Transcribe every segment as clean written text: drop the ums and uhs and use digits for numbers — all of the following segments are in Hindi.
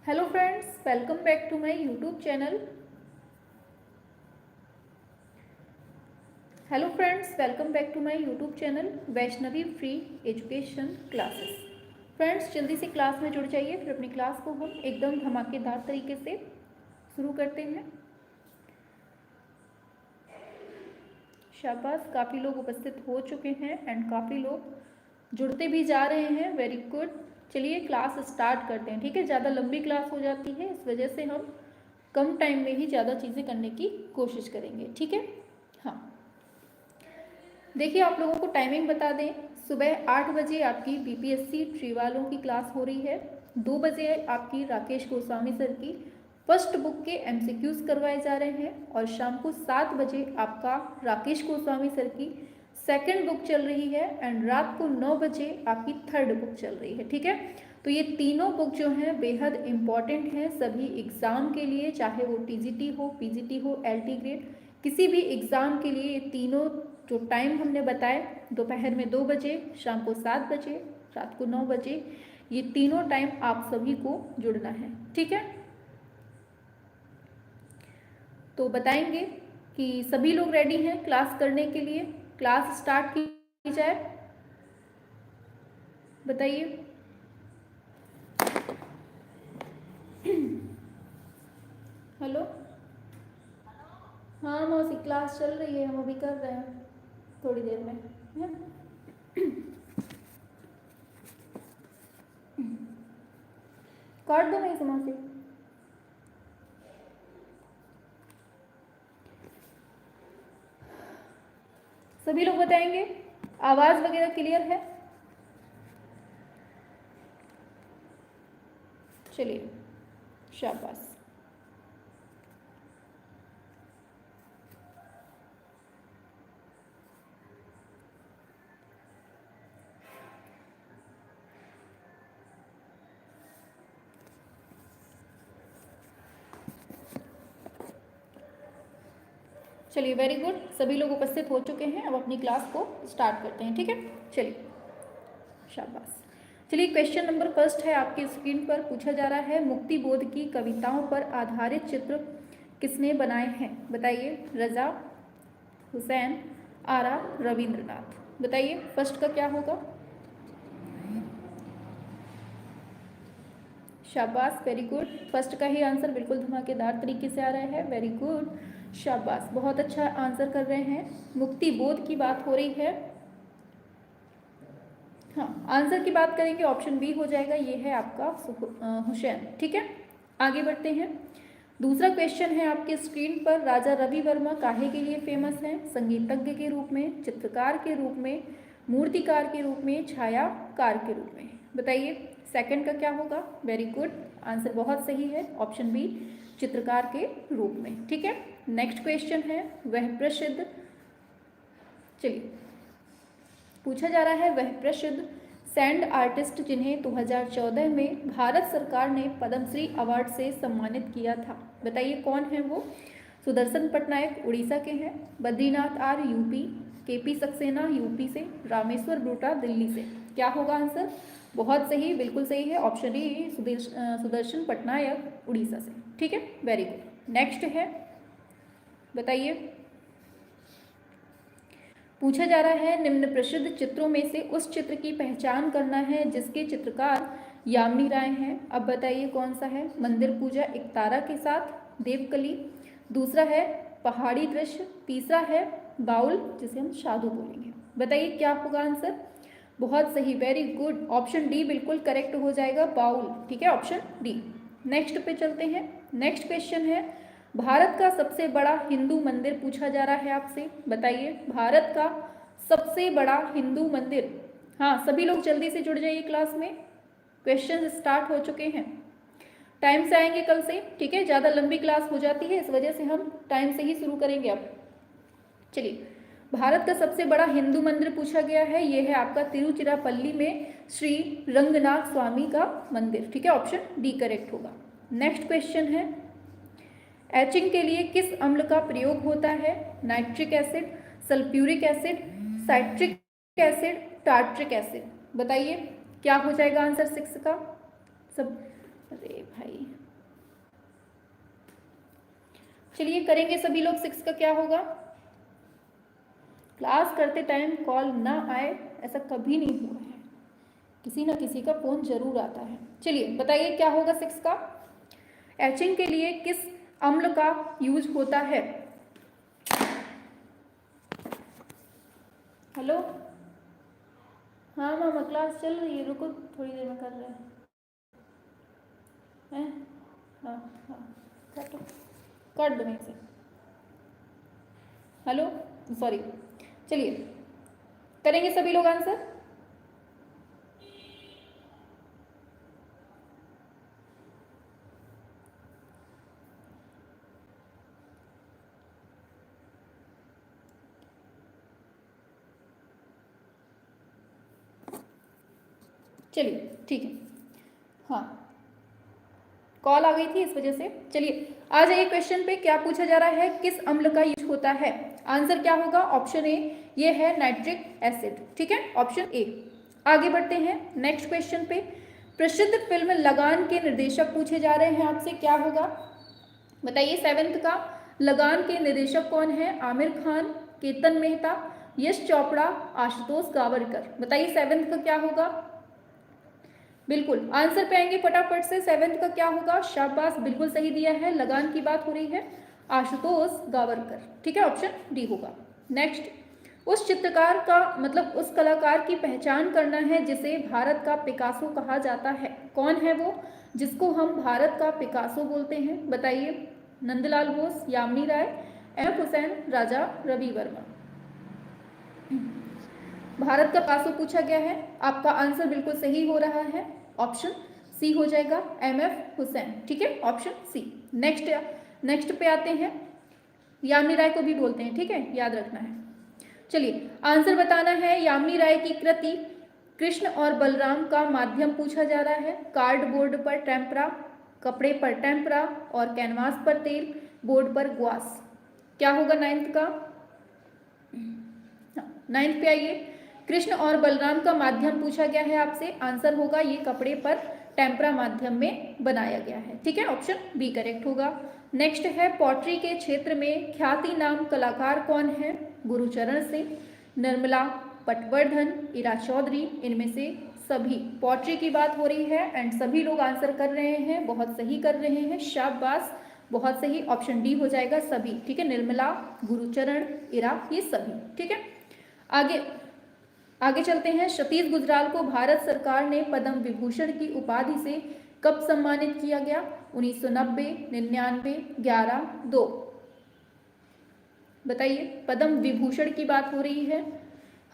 Hello friends, welcome back to my YouTube channel. Vaishnavi free education classes. Friends, जल्दी से क्लास में जुड़ जाइए, फिर अपनी क्लास को हम एकदम धमाकेदार तरीके से शुरू करते हैं। शाबाश, काफ़ी लोग उपस्थित हो चुके हैं एंड काफ़ी लोग जुड़ते भी जा रहे हैं। Very good. चलिए क्लास स्टार्ट करते हैं। ठीक है, ज़्यादा लंबी क्लास हो जाती है, इस वजह से हम कम टाइम में ही ज़्यादा चीज़ें करने की कोशिश करेंगे। ठीक है, हाँ। देखिए, आप लोगों को टाइमिंग बता दें। सुबह 8 बजे आपकी बीपीएससी ट्री वालों की क्लास हो रही है। 2 बजे आपकी राकेश गोस्वामी सर की फर्स्ट बुक के एमसीक्यूज करवाए जा रहे हैं और शाम को 7 बजे आपका राकेश गोस्वामी सर की सेकंड बुक चल रही है एंड रात को 9 बजे आपकी थर्ड बुक चल रही है। ठीक है, तो ये तीनों बुक जो हैं बेहद इम्पॉर्टेंट हैं सभी एग्ज़ाम के लिए, चाहे वो टीजीटी हो, पीजीटी हो, एलटी ग्रेड, किसी भी एग्ज़ाम के लिए ये तीनों जो टाइम हमने बताए, दोपहर में 2 बजे, शाम को 7 बजे, रात को 9 बजे, ये तीनों टाइम आप सभी को जुड़ना है। ठीक है, तो बताएंगे कि सभी लोग रेडी हैं क्लास करने के लिए। क्लास स्टार्ट की जाए, बताइए। हेलो, हाँ मौसी, क्लास चल रही है, हम अभी कर रहे हैं थोड़ी देर में। काट दो नहीं से मौसी। सभी लोग बताएंगे, आवाज़ वगैरह क्लियर है? चलिए, शाबाश। चलिए, वेरी गुड, सभी लोग उपस्थित हो चुके हैं। अब अपनी क्लास को स्टार्ट करते हैं। ठीक है, चलिए, शाबाश। चलिए, क्वेश्चन नंबर फर्स्ट है आपकी स्क्रीन पर। पूछा जा रहा है, मुक्ति बोध की कविताओं पर आधारित चित्र किसने बनाए हैं? बताइए। रजा, हुसैन, आरा, रविंद्रनाथ। बताइए फर्स्ट का क्या होगा? शाबाश, वेरी गुड। फर्स्ट का ही आंसर बिल्कुल धमाकेदार तरीके से आ रहा है। वेरी गुड, शाबाश, बहुत अच्छा आंसर कर रहे हैं। मुक्ति बोध की बात हो रही है। हाँ, आंसर की बात करेंगे, ऑप्शन बी हो जाएगा, ये है आपका हुसैन। ठीक है, आगे बढ़ते हैं। दूसरा क्वेश्चन है आपके स्क्रीन पर। राजा रवि वर्मा काहे के लिए फेमस हैं? संगीतज्ञ के रूप में, चित्रकार के रूप में, मूर्तिकार के रूप में, छायाकार के रूप में। बताइए सेकंड का क्या होगा? वेरी गुड, आंसर बहुत सही है, ऑप्शन बी, चित्रकार के रूप में। ठीक है, नेक्स्ट क्वेश्चन है, वह प्रसिद्ध, चलिए पूछा जा रहा है, वह प्रसिद्ध सैंड आर्टिस्ट जिन्हें 2014 में भारत सरकार ने पद्मश्री अवार्ड से सम्मानित किया था। बताइए कौन है वो? सुदर्शन पटनायक उड़ीसा के हैं, बद्रीनाथ आर यूपी, केपी सक्सेना यूपी से, रामेश्वर ब्रूटा दिल्ली से। क्या होगा आंसर? बहुत सही, बिल्कुल सही है, ऑप्शन डी, सुदर्शन पटनायक उड़ीसा से। ठीक है, वेरी गुड। नेक्स्ट है, बताइए। पूछा जा रहा है, निम्न प्रसिद्ध चित्रों में से उस चित्र की पहचान करना है जिसके चित्रकार यामिनी राय हैं। अब बताइए कौन सा है? मंदिर पूजा एक तारा के साथ, देवकली, दूसरा है पहाड़ी दृश्य, तीसरा है बाउल जिसे हम साधु बोलेंगे। बताइए क्या होगा आंसर? बहुत सही, वेरी गुड, ऑप्शन डी बिल्कुल करेक्ट हो जाएगा, बाउल। ठीक है, ऑप्शन डी। नेक्स्ट पे चलते हैं। नेक्स्ट क्वेश्चन है, भारत का सबसे बड़ा हिंदू मंदिर पूछा जा रहा है आपसे। बताइए भारत का सबसे बड़ा हिंदू मंदिर। हाँ, सभी लोग जल्दी से जुड़ जाइए क्लास में, क्वेश्चन स्टार्ट हो चुके हैं। टाइम से आएंगे कल से, ठीक है, ज़्यादा लंबी क्लास हो जाती है, इस वजह से हम टाइम से ही शुरू करेंगे अब। चलिए, भारत का सबसे बड़ा हिंदू मंदिर पूछा गया है, यह है आपका तिरुचिरापल्ली में श्री रंगनाथ स्वामी का मंदिर। ठीक है, ऑप्शन डी करेक्ट होगा। नेक्स्ट क्वेश्चन है, एचिंग के लिए किस अम्ल का प्रयोग होता है? Nitric acid, sulphuric acid, citric acid, tartaric acid. बताइए क्या हो जाएगा आंसर 6 का? सब, अरे भाई चलिए करेंगे सभी लोग। 6 का क्या होगा? क्लास करते टाइम कॉल ना आए ऐसा कभी नहीं हुआ है, किसी ना किसी का फोन जरूर आता है। चलिए बताइए क्या होगा 6 का? एचिंग के लिए किस अम्ल का यूज होता है? हेलो, हाँ मामा क्लास चल रही है, रुको थोड़ी देर में कर रहे हैं। हाँ हाँ काट दो नहीं से। Hello, sorry. चलिए करेंगे सभी लोग आंसर। चलिए ठीक है, हाँ कॉल आ गई थी इस वजह से। चलिए आ जाइए क्वेश्चन पे। क्या पूछा जा रहा है? किस अम्ल का यूज होता है? आंसर क्या होगा? ऑप्शन ए, ये है नाइट्रिक एसिड। ठीक है, ऑप्शन ए। आगे बढ़ते हैं नेक्स्ट क्वेश्चन पे। प्रसिद्ध फिल्म लगान के निर्देशक पूछे जा रहे हैं आपसे। क्या होगा बताइए? 7th का लगान के निर्देशक कौन है? आमिर खान, केतन मेहता, यश चोपड़ा, आशुतोष गावरकर। बताइए 7th का क्या होगा? बिल्कुल आंसर पे आएंगे फटाफट से। 7th का क्या होगा? शाबाश, बिल्कुल सही दिया है। लगान की बात हो रही है, आशुतोष गावरकर। ठीक है, ऑप्शन डी होगा। नेक्स्ट, उस चित्रकार का मतलब उस कलाकार की पहचान करना है जिसे भारत का पिकासो कहा जाता है। कौन है वो जिसको हम भारत का पिकासो बोलते हैं? बताइए। नंदलाल बोस, यामिनी राय, एम हुसैन, राजा रवि वर्मा। भारत का पिकासो पूछा गया है, आपका आंसर बिल्कुल सही हो रहा है। ऑप्शन सी हो जाएगा, एम.एफ. हुसैन। ठीक है, ऑप्शन सी। नेक्स्ट पे आते हैं। यामिनी राय को भी बोलते हैं, ठीक है, याद रखना है। चलिए आंसर बताना है। यामिनी राय की कृति कृष्ण और बलराम का माध्यम पूछा जा रहा है। कार्डबोर्ड पर टेम्परा, कपड़े पर टेम्परा और कैनवास पर तेल, बोर्ड पर ग्वास। क्या होगा 9th का? 9th पे आइए। कृष्ण और बलराम का माध्यम पूछा गया है आपसे। आंसर होगा ये कपड़े पर टेम्परा माध्यम में बनाया गया है। ठीक है, ऑप्शन बी करेक्ट होगा। नेक्स्ट है, पॉटरी के क्षेत्र में ख्याति नाम कलाकार कौन है? गुरुचरण सिंह, निर्मला, पटवर्धन, इरा चौधरी, इनमें से सभी। पॉटरी की बात हो रही है एंड सभी लोग आंसर कर रहे हैं, बहुत सही कर रहे हैं, शाबाश, बहुत सही। ऑप्शन डी हो जाएगा सभी। ठीक है, निर्मला, गुरुचरण, इरा, ये सभी। ठीक है, आगे चलते हैं। सतीश गुजराल को भारत सरकार ने पद्म विभूषण की उपाधि से कब सम्मानित किया गया? 1990, 99, 11, 2। बताइए, पद्म विभूषण की बात हो रही है।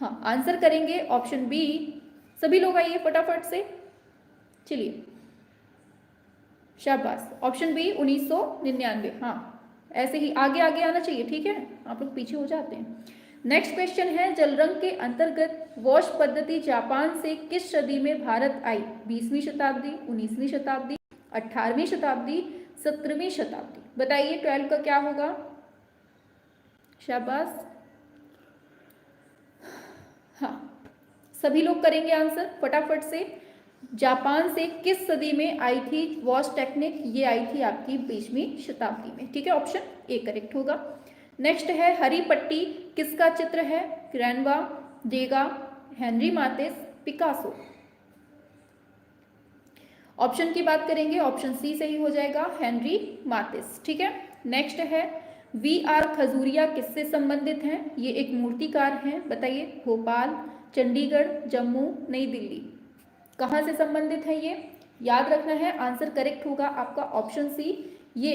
हाँ आंसर करेंगे ऑप्शन बी। सभी लोग आइए फटाफट से। चलिए शाबाश, ऑप्शन बी 1999। हाँ ऐसे ही आगे आगे आना चाहिए, ठीक है, आप लोग पीछे हो जाते हैं। नेक्स्ट क्वेश्चन है, जलरंग के अंतर्गत वॉश पद्धति जापान से किस सदी में भारत आई? 20वीं शताब्दी, 19वीं शताब्दी, 18वीं शताब्दी, 17वीं शताब्दी। बताइए 12 का क्या होगा? शाबाश, हाँ सभी लोग करेंगे आंसर फटाफट से। जापान से किस सदी में आई थी वॉश टेक्निक? ये आई थी आपकी 20वीं शताब्दी में। ठीक है, ऑप्शन ए करेक्ट होगा। नेक्स्ट है, हरी पट्टी किसका चित्र है? रेनवा, देगा, हेनरी मातिस, पिकासो। ऑप्शन की बात करेंगे, ऑप्शन सी सही हो जाएगा, हेनरी मातिस। ठीक है, नेक्स्ट है, वी.आर. खजूरिया किससे संबंधित हैं? ये एक मूर्तिकार हैं। बताइए, भोपाल, चंडीगढ़, जम्मू, नई दिल्ली। कहाँ से संबंधित है ये? याद रखना है, आंसर करेक्ट होगा आपका ऑप्शन सी। ये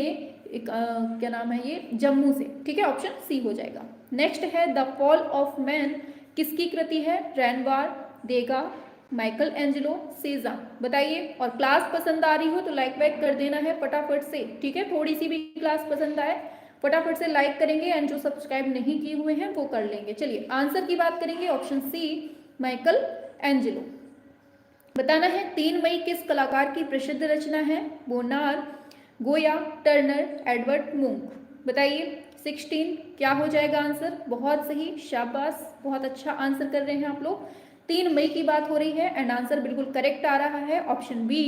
एक क्या नाम है ये? जम्मू से। ठीक है, ऑप्शन सी हो जाएगा। नेक्स्ट है, द फॉल ऑफ मैन किसकी कृति है? रेनवार, देगा, माइकल एंजेलो, सेजा। बताइए, और क्लास पसंद आ रही हो तो लाइक वाइक कर देना है फटाफट से। ठीक है, थोड़ी सी भी क्लास पसंद आए फटाफट से लाइक करेंगे एंड जो सब्सक्राइब नहीं किए हुए हैं वो कर लेंगे। चलिए आंसर की बात करेंगे, ऑप्शन सी माइकल एंजेलो। बताना है 3 मई किस कलाकार की प्रसिद्ध रचना है? बोनार, गोया, टर्नर, एडवर्ड मुंक। बताइए 16 क्या हो जाएगा आंसर? बहुत सही, शाबाश, बहुत अच्छा आंसर कर रहे हैं आप लोग। 3 मई की बात हो रही है एंड आंसर बिल्कुल करेक्ट आ रहा है, ऑप्शन बी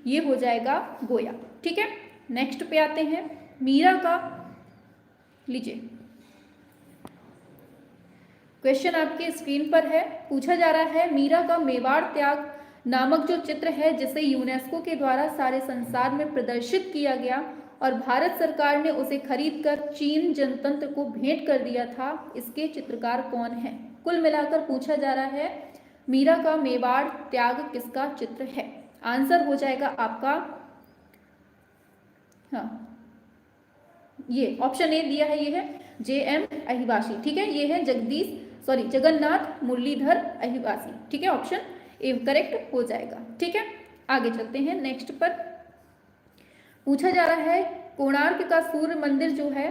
ये हो जाएगा गोया। ठीक है, नेक्स्ट पे आते हैं। मीरा का लीजिए, क्वेश्चन आपके स्क्रीन पर है। पूछा जा रहा है मीरा का मेवाड़ त्याग नामक जो चित्र है जिसे यूनेस्को के द्वारा सारे संसार में प्रदर्शित किया गया और भारत सरकार ने उसे खरीदकर चीन जनतंत्र को भेंट कर दिया था, इसके चित्रकार कौन है? कुल मिलाकर पूछा जा रहा है मीरा का मेवाड़ त्याग किसका चित्र है? आंसर हो जाएगा आपका, हाँ ये ऑप्शन ए दिया है, ये है JM अहिवासी। ठीक है, ये है जगन्नाथ मुरलीधर अहिवासी। ठीक है, ऑप्शन ए करेक्ट हो जाएगा। ठीक है, आगे चलते हैं नेक्स्ट पर। पूछा जा रहा है कोणार्क का सूर्य मंदिर जो है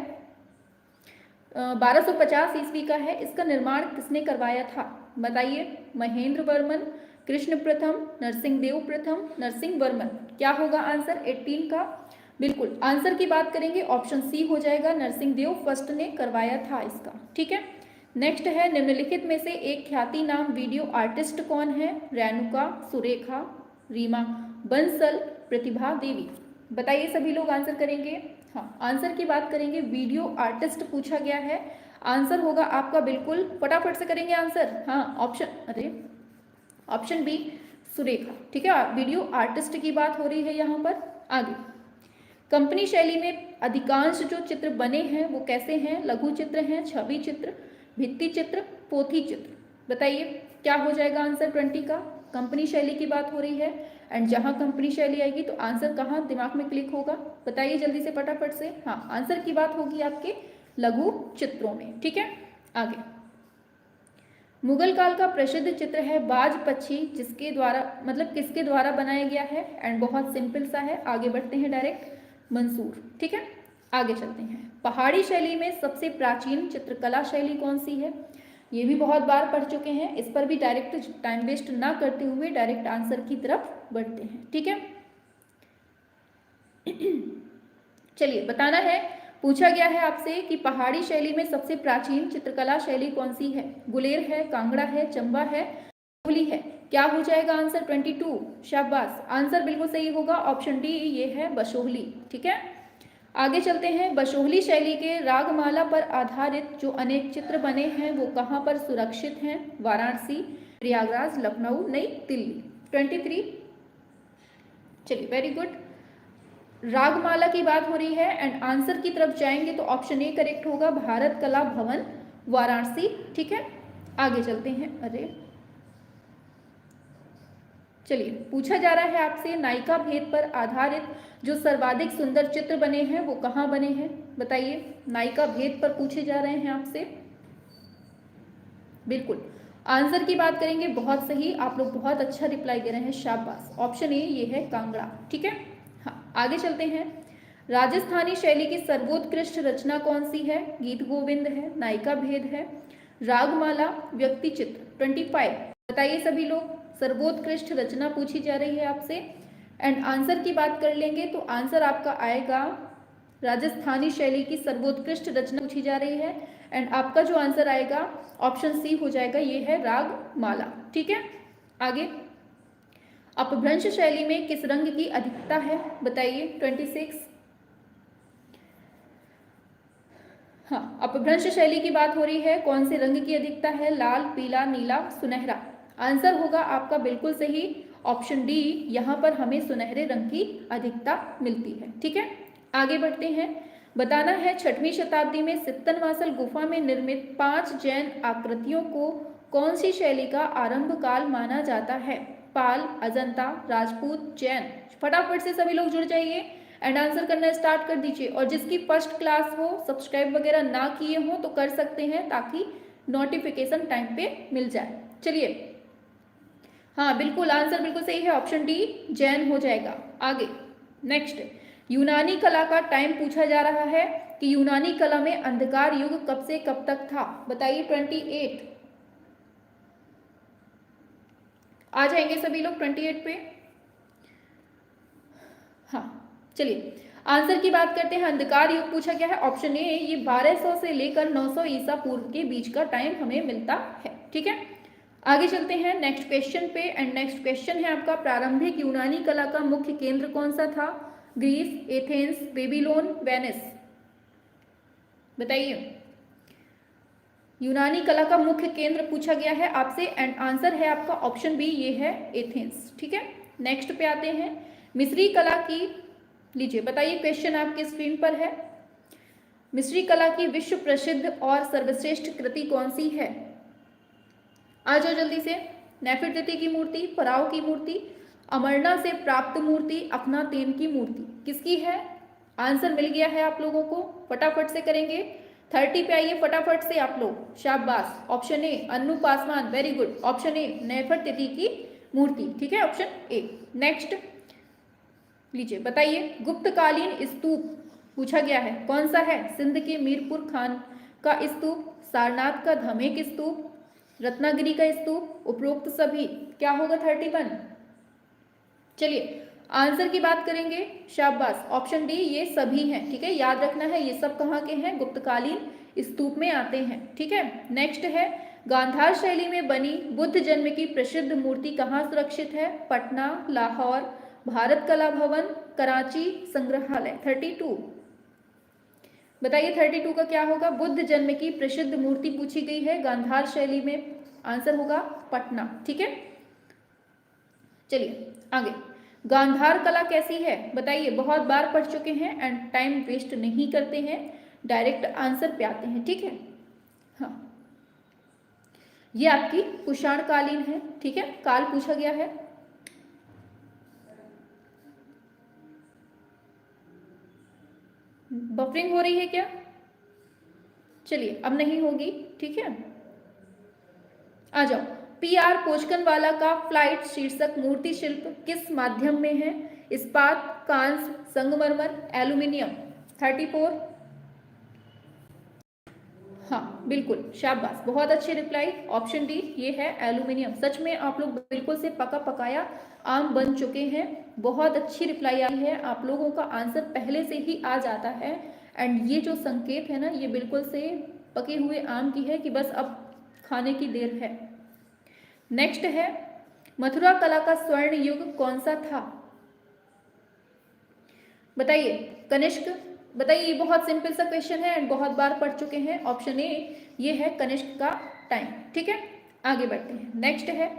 1250 ईस्वी का है, इसका निर्माण किसने करवाया था? बताइए, महेंद्र वर्मन, कृष्ण प्रथम, नरसिंह देव प्रथम, नरसिंह वर्मन। क्या होगा आंसर 18 का? बिल्कुल, आंसर की बात करेंगे ऑप्शन सी हो जाएगा, नरसिंह देव फर्स्ट ने करवाया था इसका। ठीक है, नेक्स्ट है निम्नलिखित में से एक ख्याति नाम वीडियो आर्टिस्ट कौन है? रेणुका, सुरेखा, रीमा बंसल, प्रतिभा देवी। बताइए सभी लोग आंसर करेंगे। हाँ, आंसर की बात करेंगे, वीडियो आर्टिस्ट पूछा गया है, आंसर होगा आपका बिल्कुल फटाफट से करेंगे आंसर। हाँ, ऑप्शन बी सुरेखा। ठीक है, वीडियो आर्टिस्ट की बात हो रही है यहाँ पर। आगे, कंपनी शैली में अधिकांश जो चित्र बने हैं वो कैसे हैं? लघु चित्र हैं, छवि चित्र, भित्ति चित्र, पोथी चित्र। बताइए क्या हो जाएगा आंसर 20 का? कंपनी शैली की बात हो रही है, एंड जहां कंपनी शैली आएगी तो आंसर कहाँ दिमाग में क्लिक होगा? बताइए जल्दी से फटाफट से। हाँ, आंसर की बात होगी आपके लघु चित्रों में। ठीक है, आगे, मुगल काल का प्रसिद्ध चित्र है बाज पक्षी, जिसके द्वारा मतलब किसके द्वारा बनाया गया है? एंड बहुत सिंपल सा है, आगे बढ़ते हैं डायरेक्ट, मंसूर। ठीक है, आगे चलते हैं। पहाड़ी शैली में सबसे प्राचीन चित्रकला शैली कौन सी है? ये भी बहुत बार पढ़ चुके हैं, इस पर भी डायरेक्ट टाइम वेस्ट ना करते हुए डायरेक्ट आंसर की तरफ बढ़ते हैं। ठीक है, चलिए बताना है, पूछा गया है आपसे कि पहाड़ी शैली में सबसे प्राचीन चित्रकला शैली कौन सी है? गुलेर है, कांगड़ा है, चंबा है, बसोहली है। क्या हो जाएगा आंसर 22? शाबाश, आंसर बिल्कुल सही होगा, ऑप्शन डी, ये है बसोहली। ठीक है, आगे चलते हैं। बसोहली शैली के रागमाला पर आधारित जो अनेक चित्र बने हैं वो कहाँ पर सुरक्षित हैं? वाराणसी, प्रयागराज, लखनऊ, नई दिल्ली। 23, चलिए वेरी गुड, रागमाला की बात हो रही है, एंड आंसर की तरफ जाएंगे तो ऑप्शन ए करेक्ट होगा, भारत कला भवन, वाराणसी। ठीक है, आगे चलते हैं। अरे चलिए, पूछा जा रहा है आपसे नायिका भेद पर आधारित जो सर्वाधिक सुंदर चित्र बने हैं वो कहाँ बने हैं? बताइए, नायिका भेद पर पूछे जा रहे हैं आपसे। बिल्कुल, आंसर की बात करेंगे, बहुत सही, आप लोग बहुत अच्छा रिप्लाई दे रहे हैं, शाबाश, ऑप्शन ए ये है कांगड़ा। ठीक है, हाँ आगे चलते हैं। राजस्थानी शैली की सर्वोत्कृष्ट रचना कौन सी है? गीत गोविंद है, नायिका भेद है, रागमाला, व्यक्ति चित्र। 25, बताइए सभी लोग, सर्वोत्कृष्ट रचना पूछी जा रही है आपसे, एंड आंसर की बात कर लेंगे तो आंसर आपका आएगा, राजस्थानी शैली की सर्वोत्कृष्ट रचना पूछी जा रही है, एंड आपका जो आंसर आएगा ऑप्शन सी हो जाएगा, ये है रागमाला। ठीक है, आगे, अपभ्रंश शैली में किस रंग की अधिकता है? बताइए 26, हाँ अपभ्रंश शैली की बात हो रही है, कौन से रंग की अधिकता है? लाल, पीला, नीला, सुनहरा। आंसर होगा आपका बिल्कुल सही, ऑप्शन डी, यहाँ पर हमें सुनहरे रंग की अधिकता मिलती है। ठीक है, आगे बढ़ते हैं। बताना है 6वीं शताब्दी में सित्तनवासल गुफा में निर्मित 5 जैन आकृतियों को कौन सी शैली का आरंभ काल माना जाता है? पाल, अजंता, राजपूत, जैन। फटाफट से सभी लोग जुड़ जाइए एंड आंसर करना स्टार्ट कर दीजिए, और जिसकी फर्स्ट क्लास हो, सब्सक्राइब वगैरह ना किए हो तो कर सकते हैं ताकि नोटिफिकेशन टाइम पे मिल जाए। चलिए, हाँ बिल्कुल, आंसर बिल्कुल सही है, ऑप्शन डी जैन हो जाएगा। आगे नेक्स्ट, यूनानी कला का टाइम पूछा जा रहा है कि यूनानी कला में अंधकार युग कब से कब तक था? बताइए 28, आ जाएंगे सभी लोग 28 पे। हाँ चलिए, आंसर की बात करते हैं। अंधकार युग पूछा गया है, ऑप्शन ए, ये 1200 से लेकर 900 ईसा पूर्व के बीच का टाइम हमें मिलता है। ठीक है, आगे चलते हैं नेक्स्ट क्वेश्चन पे, एंड नेक्स्ट क्वेश्चन है आपका, प्रारंभिक यूनानी कला का मुख्य केंद्र कौन सा था? Greece, Athens, Babylon, Venice. बताइए। यूनानी कला का मुख्य केंद्र पूछा गया है आपसे एंड आंसर है आपका ऑप्शन बी, ये है एथेंस। ठीक है, नेक्स्ट पे आते हैं। मिस्री कला की, लीजिए बताइए, क्वेश्चन आपके स्क्रीन पर है। मिस्री कला की विश्व प्रसिद्ध और सर्वश्रेष्ठ कृति कौन सी है? आ जाओ जल्दी से। नेफरतिती की मूर्ति, फराओ की मूर्ति, अमरना से प्राप्त मूर्ति, अखनातेन की मूर्ति, किसकी है? आंसर मिल गया है आप लोगों को, फटाफट से करेंगे। 30 पे आइए फटाफट से आप लोग, शाबाश। Option A Annu Paswan, very good. Option A Nefertiti की मूर्ति, ठीक है, ऑप्शन ए। नेक्स्ट लीजिए बताइए, गुप्तकालीन स्तूप पूछा गया है, कौन सा है? सिंध के मीरपुर खान का स्तूप, सारनाथ का धमेक स्तूप, रत्नागिरी का स्तूप, उपरोक्त सभी, क्या होगा 31? चलिए आंसर की बात करेंगे, शाबाश। ऑप्शन डी ये सभी हैं, ठीक है, याद रखना है ये सब कहाँ के हैं? गुप्तकालीन स्तूप में आते हैं, ठीक है। नेक्स्ट है, गांधार शैली में बनी बुद्ध जन्म की प्रसिद्ध मूर्ति कहाँ सुरक्षित है? पटना, लाहौर, भारत कला भवन, कराची संग्रहालय। 32 बताइए, 32 का क्या होगा? बुद्ध जन्म की प्रसिद्ध मूर्ति पूछी गई है गांधार शैली में, आंसर होगा पटना, ठीक है। चलिए आगे, गांधार कला कैसी है बताइए, बहुत बार पढ़ चुके हैं एंड टाइम वेस्ट नहीं करते हैं, डायरेक्ट आंसर पे आते हैं, ठीक है। हाँ, ये आपकी कुषाण कालीन है, ठीक है, काल पूछा गया है। बफरिंग हो रही है क्या? चलिए अब नहीं होगी, ठीक है। आ जाओ, PR पोचकनवाला का फ्लाइट शीर्षक मूर्ति शिल्प किस माध्यम में है? इस्पात, कांस्य, संगमरमर, एल्यूमिनियम। 34 हाँ बिल्कुल, शाबाश, बहुत अच्छी रिप्लाई। ऑप्शन डी ये है एल्यूमिनियम। सच में आप लोग बिल्कुल से पका पकाया आम बन चुके हैं, बहुत अच्छी रिप्लाई आई है। आप लोगों का आंसर पहले से ही आ जाता है एंड ये जो संकेत है ना, ये बिल्कुल से पके हुए आम की है कि बस अब खाने की देर है। नेक्स्ट है, मथुरा कला का स्वर्ण युग कौन सा था? बताइए, कनिष्क। बताइए, ये बहुत सिंपल सा क्वेश्चन है एंड बहुत बार पढ़ चुके हैं। ऑप्शन ए ये है कनिष्क का टाइम, ठीक है। आगे बढ़ते हैं। नेक्स्ट है,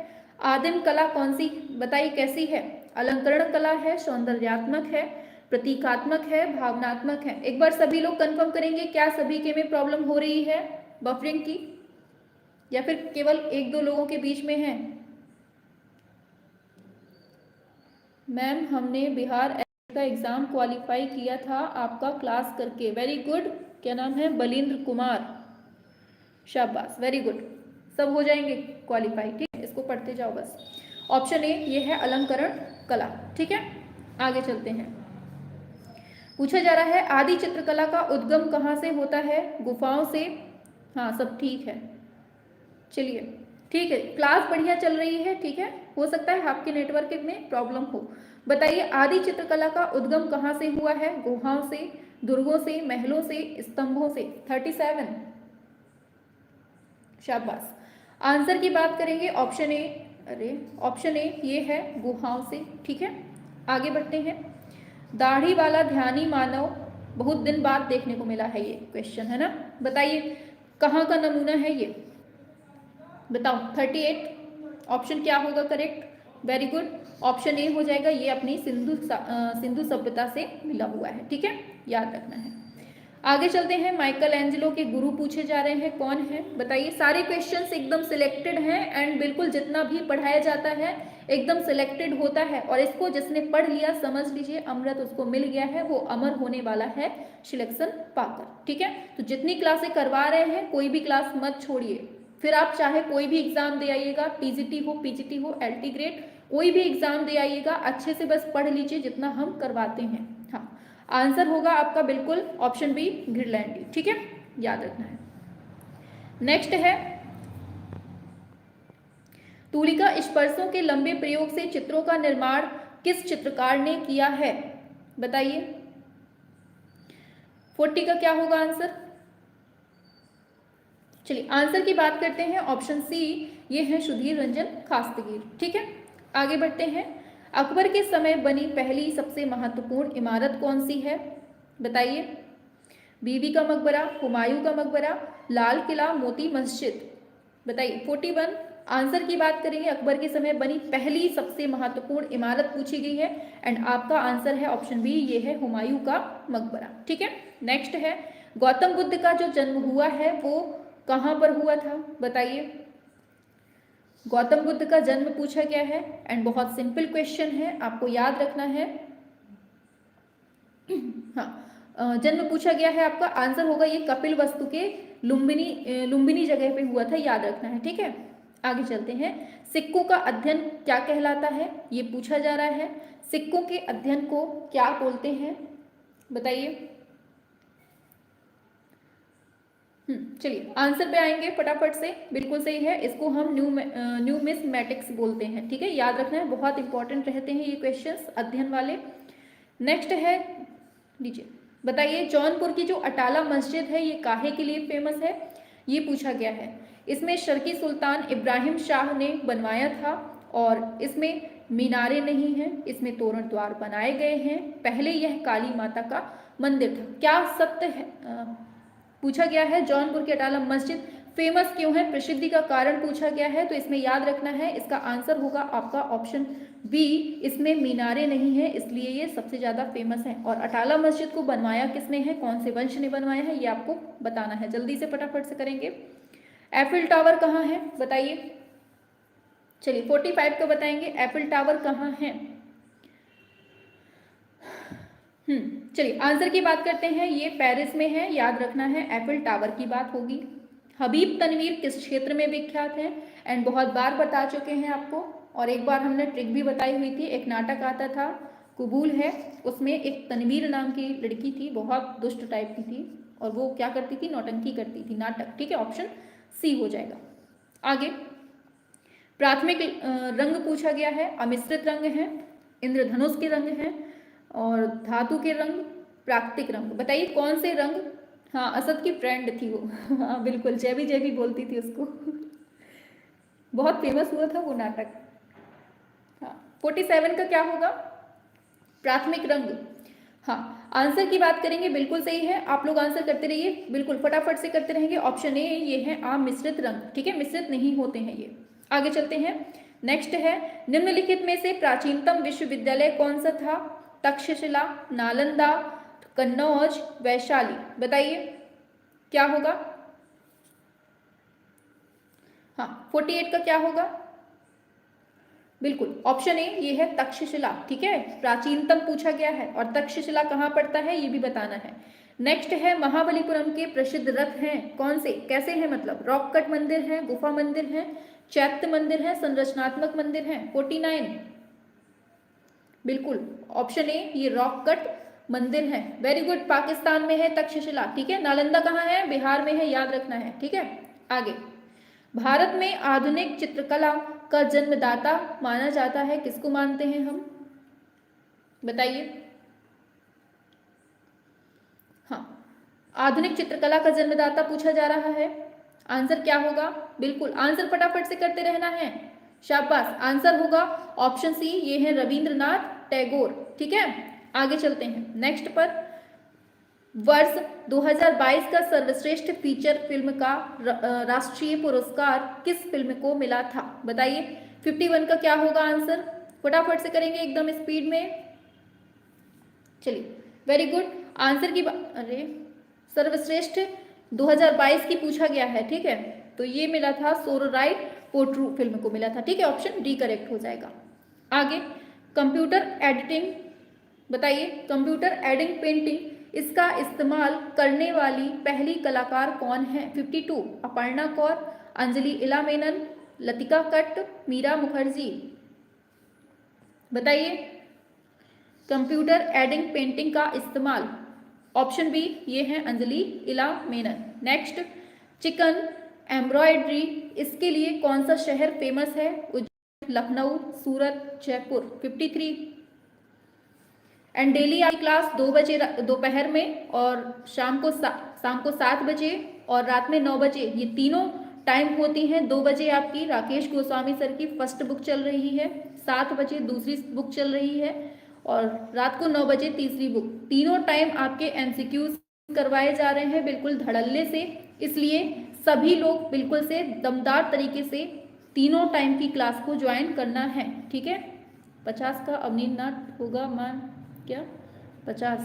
आदिम कला कौन सी? बताइए कैसी है? अलंकरण कला है, सौंदर्यात्मक है, प्रतीकात्मक है, भावनात्मक है। एक बार सभी लोग कंफर्म करेंगे, क्या सभी के में प्रॉब्लम हो रही है बफरिंग की, या फिर केवल 1-2 लोगों के बीच में है? मैम हमने बिहार का एग्जाम क्वालिफाई किया था आपका क्लास करके, वेरी गुड। क्या नाम है? बलिंद्र कुमार, शाबाश, वेरी गुड। सब हो जाएंगे क्वालिफाई, ठीक है, इसको पढ़ते जाओ बस। ऑप्शन ए ये है अलंकरण कला, ठीक है। आगे चलते हैं। पूछा जा रहा है, आदि चित्रकला का उद्गम कहाँ से होता है? गुफाओं से। हाँ सब ठीक है, चलिए ठीक है, क्लास बढ़िया चल रही है, ठीक है। हो सकता है आपके नेटवर्क में प्रॉब्लम हो। बताइए, आदि चित्रकला का उद्गम कहाँ से हुआ है? गुहाओं से, दुर्गों से, महलों से, स्तंभों से। 37 शाबाश। आंसर की बात करेंगे, ऑप्शन ए, अरे ऑप्शन ए ये है गुहाओं से, ठीक है। आगे बढ़ते हैं। दाढ़ी वाला ध्यानी मानव बहुत दिन बाद देखने को मिला है, ये क्वेश्चन है ना। बताइए कहाँ का नमूना है ये, बताओ। 38 ऑप्शन क्या होगा करेक्ट? वेरी गुड, ऑप्शन ए हो जाएगा, ये अपनी सिंधु सभ्यता से मिला हुआ है, ठीक है, याद रखना है। आगे चलते हैं। माइकल एंजेलो के गुरु पूछे जा रहे हैं, कौन है बताइए। सारे क्वेश्चंस एकदम सिलेक्टेड हैं एंड बिल्कुल जितना भी पढ़ाया जाता है एकदम सिलेक्टेड होता है, और इसको जिसने पढ़ लिया समझ लीजिए अमृत उसको मिल गया है, वो अमर होने वाला है सिलेक्शन पाकर, ठीक है। तो जितनी क्लासें करवा रहे हैं कोई भी क्लास मत छोड़िए, फिर आप चाहे कोई भी एग्जाम दे आइएगा, टीजीटी हो, पीजीटी हो, एलटी ग्रेड, कोई भी एग्जाम दे आइएगा, अच्छे से बस पढ़ लीजिए जितना हम करवाते हैं। हाँ, आंसर होगा आपका बिल्कुल ऑप्शन बी, ग्रीनलैंडी, ठीक है, याद रखना है। नेक्स्ट है, तूलिका स्पर्शों के लंबे प्रयोग से चित्रों का निर्माण किस चित्रकार ने किया है? बताइए 40 का क्या होगा आंसर? चलिए आंसर की बात करते हैं, ऑप्शन सी ये है सुधीर रंजन खास्तगीर, ठीक है। आगे बढ़ते हैं। अकबर के समय बनी पहली सबसे महत्वपूर्ण इमारत कौन सी है? बताइए। बीबी का मकबरा, हुमायूं का मकबरा, लाल किला, मोती मस्जिद। बताइए 41। आंसर की बात करेंगे, अकबर के समय बनी पहली सबसे महत्वपूर्ण इमारत पूछी गई है एंड आपका आंसर है ऑप्शन बी, ये है हुमायूं का मकबरा। ठीक है, नेक्स्ट है गौतम बुद्ध का जो जन्म हुआ है वो कहाँ पर हुआ था? बताइए। गौतम बुद्ध का जन्म पूछा गया है एंड बहुत सिंपल क्वेश्चन है, आपको याद रखना है। हाँ, जन्म पूछा गया है, आपका आंसर होगा ये कपिल वस्तु के लुम्बिनी जगह पे हुआ था, याद रखना है। ठीक है, आगे चलते हैं। सिक्कों का अध्ययन क्या कहलाता है, ये पूछा जा रहा है। सिक्कों के अध्ययन को क्या बोलते हैं? बताइए। चलिए आंसर पे आएंगे फटाफट से। बिल्कुल सही है, इसको हम न्यूमिस्मेटिक्स बोलते हैं। ठीक है, याद रखना है, बहुत इंपॉर्टेंट रहते हैं ये क्वेश्चंस अध्ययन वाले। नेक्स्ट है, लीजिए बताइए, जौनपुर की जो अटाला मस्जिद है ये काहे के लिए फेमस है, ये पूछा गया है। इसमें शर्की सुल्तान इब्राहिम शाह ने बनवाया था और इसमें मीनारे नहीं हैं, इसमें तोरण द्वार बनाए गए हैं। पहले यह काली माता का मंदिर था। क्या सत्य है? पूछा गया है जौनपुर की अटाला मस्जिद फेमस क्यों है, प्रसिद्धि का कारण पूछा गया है। तो इसमें याद रखना है, इसका आंसर होगा आपका ऑप्शन बी, इसमें मीनारे नहीं है इसलिए ये सबसे ज्यादा फेमस है। और अटाला मस्जिद को बनवाया किसने है, कौन से वंश ने बनवाया है, ये आपको बताना है। जल्दी से फटाफट से करेंगे। एफिल टावर कहाँ है, बताइए। चलिए 45 का बताएंगे, एफिल टावर कहाँ है। चलिए आंसर की बात करते हैं, ये पेरिस में है, याद रखना है, एफिल टावर की बात होगी। हबीब तनवीर किस क्षेत्र में विख्यात है, एंड बहुत बार बता चुके हैं आपको, और एक बार हमने ट्रिक भी बताई हुई थी। एक नाटक आता था कबूल है, उसमें एक तनवीर नाम की लड़की थी, बहुत दुष्ट टाइप की थी, और वो क्या करती थी, नौटंकी करती थी, नाटक। ठीक है, ऑप्शन सी हो जाएगा। आगे प्राथमिक रंग पूछा गया है, अमिश्रित रंग है, इंद्रधनुष के रंग हैं, और धातु के रंग, प्राकृतिक रंग। बताइए कौन से रंग। हाँ, असद की फ्रेंड थी वो। हाँ बिल्कुल, जैवी बोलती थी उसको। बहुत फेमस हुआ था वो नाटक। हाँ 47 का क्या होगा, प्राथमिक रंग। हाँ, आंसर की बात करेंगे, बिल्कुल सही है, आप लोग आंसर करते रहिए, बिल्कुल फटाफट से करते रहेंगे। ऑप्शन ए ये है आम मिश्रित रंग। ठीक है, मिश्रित नहीं होते हैं ये। आगे चलते हैं, नेक्स्ट है, निम्नलिखित में से प्राचीनतम विश्वविद्यालय कौन सा था? तक्षशिला, नालंदा, कन्नौज, वैशाली। बताइए क्या होगा। हाँ 48 का क्या होगा, बिल्कुल ऑप्शन ए ये है तक्षशिला। ठीक है, प्राचीनतम पूछा गया है और तक्षशिला कहाँ पड़ता है ये भी बताना है। नेक्स्ट है, महाबलीपुरम के प्रसिद्ध रथ हैं कौन से, कैसे हैं मतलब, रॉक कट मंदिर है, गुफा मंदिर है, चैत्य मंदिर है, संरचनात्मक मंदिर है। 49 बिल्कुल ऑप्शन ए ये रॉक कट मंदिर है। वेरी गुड, पाकिस्तान में है तक्षशिला। ठीक है, नालंदा कहाँ है, बिहार में है, याद रखना है। ठीक है, आगे भारत में आधुनिक चित्रकला का जन्मदाता माना जाता है, किसको मानते हैं हम, बताइए। हाँ, आधुनिक चित्रकला का जन्मदाता पूछा जा रहा है, आंसर क्या होगा, बिल्कुल आंसर फटाफट से करते रहना है, शाबाश। आंसर होगा ऑप्शन सी, ये है रविंद्रनाथ टैगोर। ठीक है, आगे चलते हैं नेक्स्ट पर। वर्ष 2022 का सर्वश्रेष्ठ फीचर फिल्म का राष्ट्रीय पुरस्कार किस फिल्म को मिला था, बताइए। 51 का क्या होगा आंसर, फटाफट से करेंगे एकदम स्पीड में। चलिए वेरी गुड, आंसर की अरे सर्वश्रेष्ठ 2022 की पूछा गया है। ठीक है, तो ये मिला था सोरराय पोट्रू फिल्म को मिला था। ठीक है, ऑप्शन डी करेक्ट हो जाएगा। आगे कंप्यूटर एडिटिंग, बताइए कंप्यूटर एडिंग पेंटिंग इसका इस्तेमाल करने वाली पहली कलाकार कौन है। 52 अपर्णा कौर, अंजलि इला मेनन, लतिका कट्ट, मीरा मुखर्जी। बताइए कंप्यूटर एडिंग पेंटिंग का इस्तेमाल, ऑप्शन बी ये है अंजलि इला मेनन। नेक्स्ट चिकन एम्ब्रॉयडरी, इसके लिए कौन सा शहर फेमस है, उज्जैन, लखनऊ, सूरत, जयपुर। 53 एंड डेली आपकी क्लास 2 बजे दोपहर में और शाम को 7 बजे और रात में 9 बजे, ये तीनों टाइम होती हैं। 2 बजे आपकी राकेश गोस्वामी सर की फर्स्ट बुक चल रही है, 7 बजे दूसरी बुक चल रही है और रात को 9 बजे तीसरी बुक। तीनों टाइम आपके एमसीक्यूज करवाए जा रहे हैं बिल्कुल धड़ल्ले से, इसलिए सभी लोग बिल्कुल से दमदार तरीके से तीनों टाइम की क्लास को ज्वाइन करना है, ठीक है। 50 का अवनीत नाथ होगा मान क्या 50,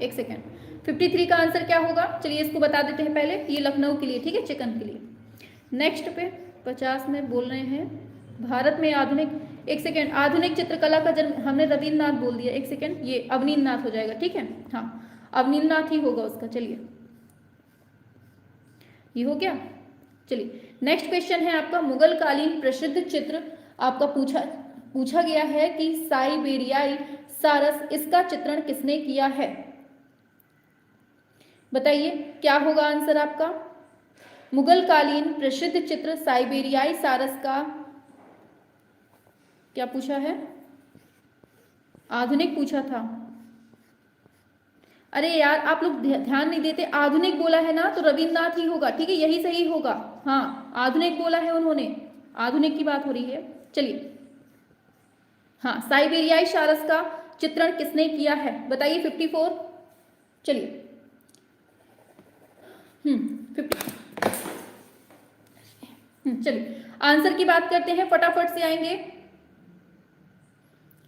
एक सेकेंड, 53 का आंसर क्या होगा, चलिए इसको बता देते हैं पहले, ये लखनऊ के लिए, ठीक है, चिकन के लिए। नेक्स्ट पे 50 में बोल रहे हैं भारत में आधुनिक, एक सेकेंड, आधुनिक चित्रकला का जन्म, हमने रविन्द्रनाथ बोल दिया, एक सेकेंड, ये अवनीत नाथ हो जाएगा, ठीक है, हाँ अवनीत नाथ ही होगा उसका। चलिए ये हो गया। चलिए नेक्स्ट क्वेश्चन है आपका, मुगल कालीन प्रसिद्ध चित्र आपका पूछा गया है कि साइबेरियाई सारस, इसका चित्रण किसने किया है, बताइए क्या होगा आंसर आपका। मुगल कालीन प्रसिद्ध चित्र साइबेरियाई सारस का क्या पूछा है, आधुनिक पूछा था। अरे यार आप लोग ध्यान नहीं देते, आधुनिक बोला है ना तो रविन्द्रनाथ ही होगा, ठीक है, यही सही होगा, हाँ आधुनिक बोला है उन्होंने, आधुनिक की बात हो रही है। चलिए हाँ, साइबेरियाई सारस का चित्रण किसने किया है, बताइए 54। चलिए 50, चलिए आंसर की बात करते हैं, फटाफट से आएंगे,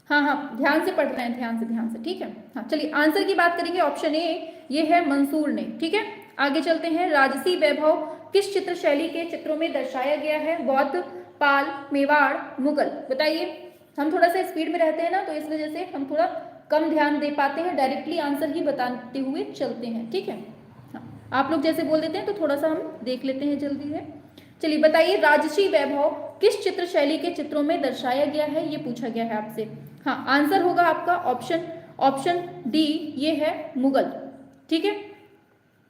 हाँ हाँ ध्यान से पढ़ रहे हैं, ध्यान से, ठीक है। हाँ चलिए आंसर की बात करेंगे, ऑप्शन ए ये है मंसूर ने, ठीक है। आगे चलते हैं, राजसी वैभव किस चित्र शैली के चित्रों में दर्शाया गया है, बौद्ध, पाल, मेवाड़, मुगल, बताइए। हम थोड़ा सा स्पीड में रहते हैं ना तो इस वजह से हम थोड़ा कम ध्यान दे पाते हैं, डायरेक्टली आंसर ही बताते हुए चलते हैं, ठीक है। हाँ आप लोग जैसे बोल देते हैं तो थोड़ा सा हम देख लेते हैं जल्दी है। चलिए बताइए, राजसी वैभव किस चित्र शैली के चित्रों में दर्शाया गया है, ये पूछा गया है आपसे। हाँ आंसर होगा आपका ऑप्शन डी, ये है मुगल, ठीक है,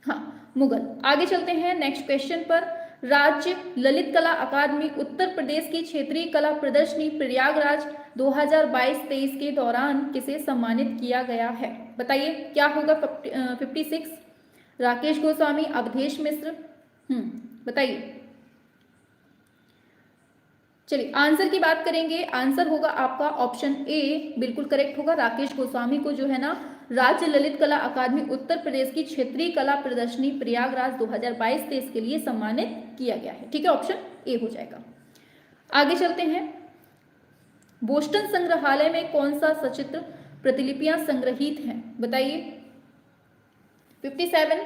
हाँ मुगल। आगे चलते हैं नेक्स्ट क्वेश्चन पर, राज्य ललित कला अकादमी उत्तर प्रदेश की क्षेत्रीय कला प्रदर्शनी प्रयागराज 2022-23 के दौरान किसे सम्मानित किया गया है, बताइए क्या होगा। 56, राकेश गोस्वामी, अवधेश मिश्र, बताइए। चलिए आंसर की बात करेंगे, आंसर होगा आपका ऑप्शन ए, बिल्कुल करेक्ट होगा, राकेश गोस्वामी को जो है ना राज्य ललित कला अकादमी उत्तर प्रदेश की क्षेत्रीय कला प्रदर्शनी प्रयागराज 2022-23 के लिए सम्मानित किया गया है, ठीक है, ऑप्शन ए हो जाएगा। आगे चलते हैं, बोस्टन संग्रहालय में कौन सा सचित्र प्रतिलिपियां संग्रहित हैं, बताइए। 57,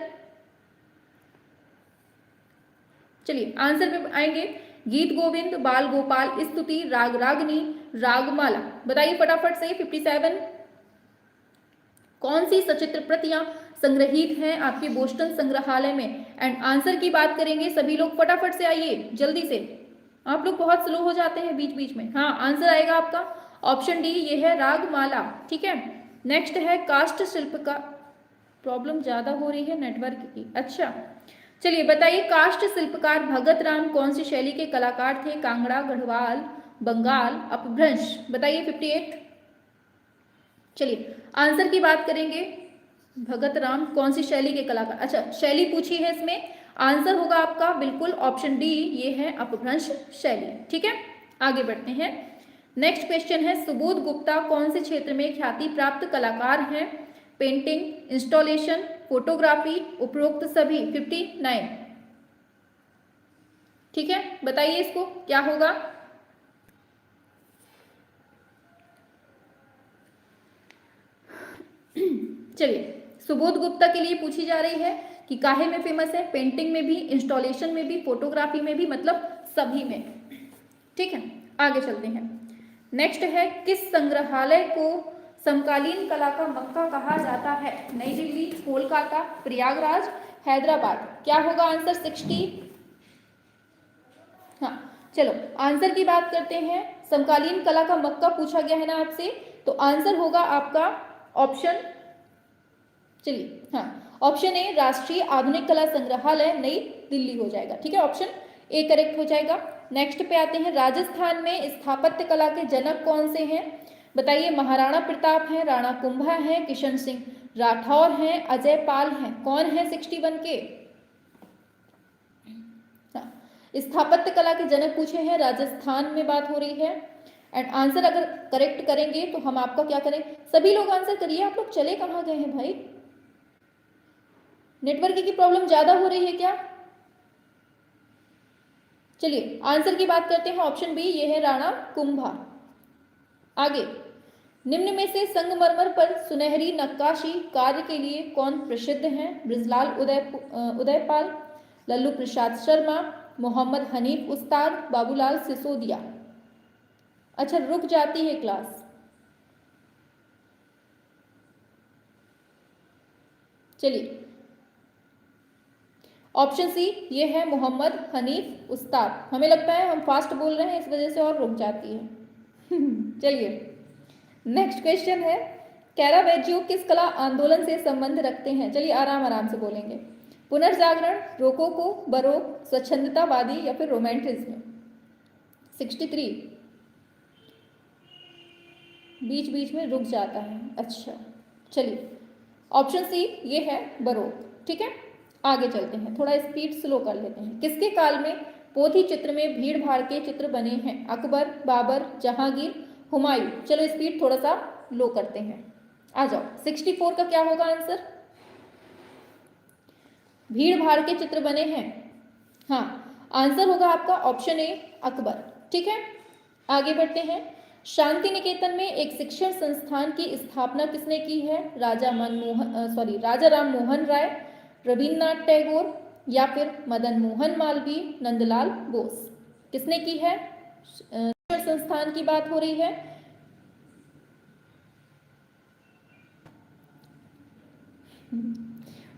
चलिए आंसर पे आएंगे, गीत गोविंद, बाल गोपाल, स्तुति, राग रागनी, रागमाला, बताइए फटाफट से। 57 कौन सी सचित्र प्रतियां संग्रहित हैं आपके बोस्टन संग्रहालय में, एंड आंसर की बात करेंगे, सभी लोग फटाफट से आइए जल्दी से, आप लोग बहुत स्लो हो जाते हैं बीच बीच में। हाँ आंसर आएगा आपका ऑप्शन डी, ये है रागमाला, ठीक है। नेक्स्ट है काष्ठ शिल्प का, प्रॉब्लम ज्यादा हो रही है नेटवर्क की, अच्छा चलिए बताइए, काष्ठ शिल्पकार भगत राम कौन सी शैली के कलाकार थे, कांगड़ा, गढ़वाल, बंगाल, अपभ्रंश, बताइए। 58, चलिए आंसर की बात करेंगे, भगत राम कौन सी शैली के कलाकार, अच्छा शैली पूछी है इसमें, आंसर होगा आपका बिल्कुल ऑप्शन डी, ये है अपभ्रंश शैली, ठीक है। आगे बढ़ते हैं, नेक्स्ट क्वेश्चन है, सुबोध गुप्ता कौन से क्षेत्र में ख्याति प्राप्त कलाकार हैं, पेंटिंग, इंस्टॉलेशन, फोटोग्राफी, उपरोक्त सभी। 59, ठीक है, बताइए इसको क्या होगा। चलिए सुबोध गुप्ता के लिए पूछी जा रही है कि काहे में फेमस है, पेंटिंग में भी, इंस्टॉलेशन में भी, फोटोग्राफी में भी, मतलब सभी में, ठीक है। आगे चलते हैं, नेक्स्ट है, किस संग्रहालय को समकालीन कला का मक्का कहा जाता है, नई दिल्ली, कोलकाता, प्रयागराज, हैदराबाद, क्या होगा आंसर। 60, हाँ चलो आंसर की बात करते हैं, समकालीन कला का मक्का पूछा गया है ना आपसे, तो आंसर होगा आपका ऑप्शन, चलिए हाँ ऑप्शन ए, राष्ट्रीय आधुनिक कला संग्रहालय नई दिल्ली हो जाएगा, ठीक है, ऑप्शन ए करेक्ट हो जाएगा। नेक्स्ट पे आते हैं, राजस्थान में स्थापत्य कला के जनक कौन से हैं, बताइए। महाराणा प्रताप हैं, राणा कुंभा हैं, किशन सिंह राठौर हैं, अजय पाल हैं, कौन है 61 के, स्थापत्य कला के जनक पूछे हैं, राजस्थान में बात हो रही है, एंड आंसर अगर करेक्ट करेंगे तो हम आपका क्या करें, सभी लोग आंसर करिए, आप लोग चले कहाँ गए हैं भाई, नेटवर्क की प्रॉब्लम ज्यादा हो रही है क्या? चलिए आंसर की बात करते हैं, ऑप्शन बी ये है राणा कुंभा। आगे, निम्न में से संगमरमर पर सुनहरी नक्काशी कार्य के लिए कौन प्रसिद्ध हैं? बृजलाल उदयपाल, लल्लू प्रसाद शर्मा, मोहम्मद हनीफ उस्ताद, बाबूलाल सिसोदिया। अच्छा रुक जाती है क्लास। चलिए ऑप्शन सी ये है मोहम्मद हनीफ उस्ताद। हमें लगता है हम फास्ट बोल रहे हैं इस वजह से और रुक जाती है। चलिए नेक्स्ट क्वेश्चन है, कैरावेजियो किस कला आंदोलन से संबंध रखते हैं? चलिए आराम आराम से बोलेंगे। पुनर्जागरण, रोकोको, बरोक, स्वच्छंदतावादी या फिर रोमांटिज्म। 63 बीच बीच में रुक जाता है। अच्छा चलिए ऑप्शन सी ये है बरोक। ठीक है आगे चलते हैं, थोड़ा स्पीड स्लो कर लेते हैं। किसके काल में पोथी चित्र में भीड़ भाड़ के चित्र बने हैं? अकबर, बाबर, जहांगीर, हुमायूं। चलो स्पीड थोड़ा सा लो करते हैं, आ जाओ। 64 का क्या होगा आंसर? भीड़ भाड़ के चित्र बने हैं, हाँ आंसर होगा आपका ऑप्शन ए अकबर। ठीक है आगे बढ़ते हैं। शांति निकेतन में एक शिक्षण संस्थान की स्थापना किसने की है? राजा राम मोहन राय, रविन्द्रनाथ टैगोर या फिर मदन मोहन मालवीय, नंदलाल बोस। किसने की है? शिक्षण संस्थान की बात हो रही है।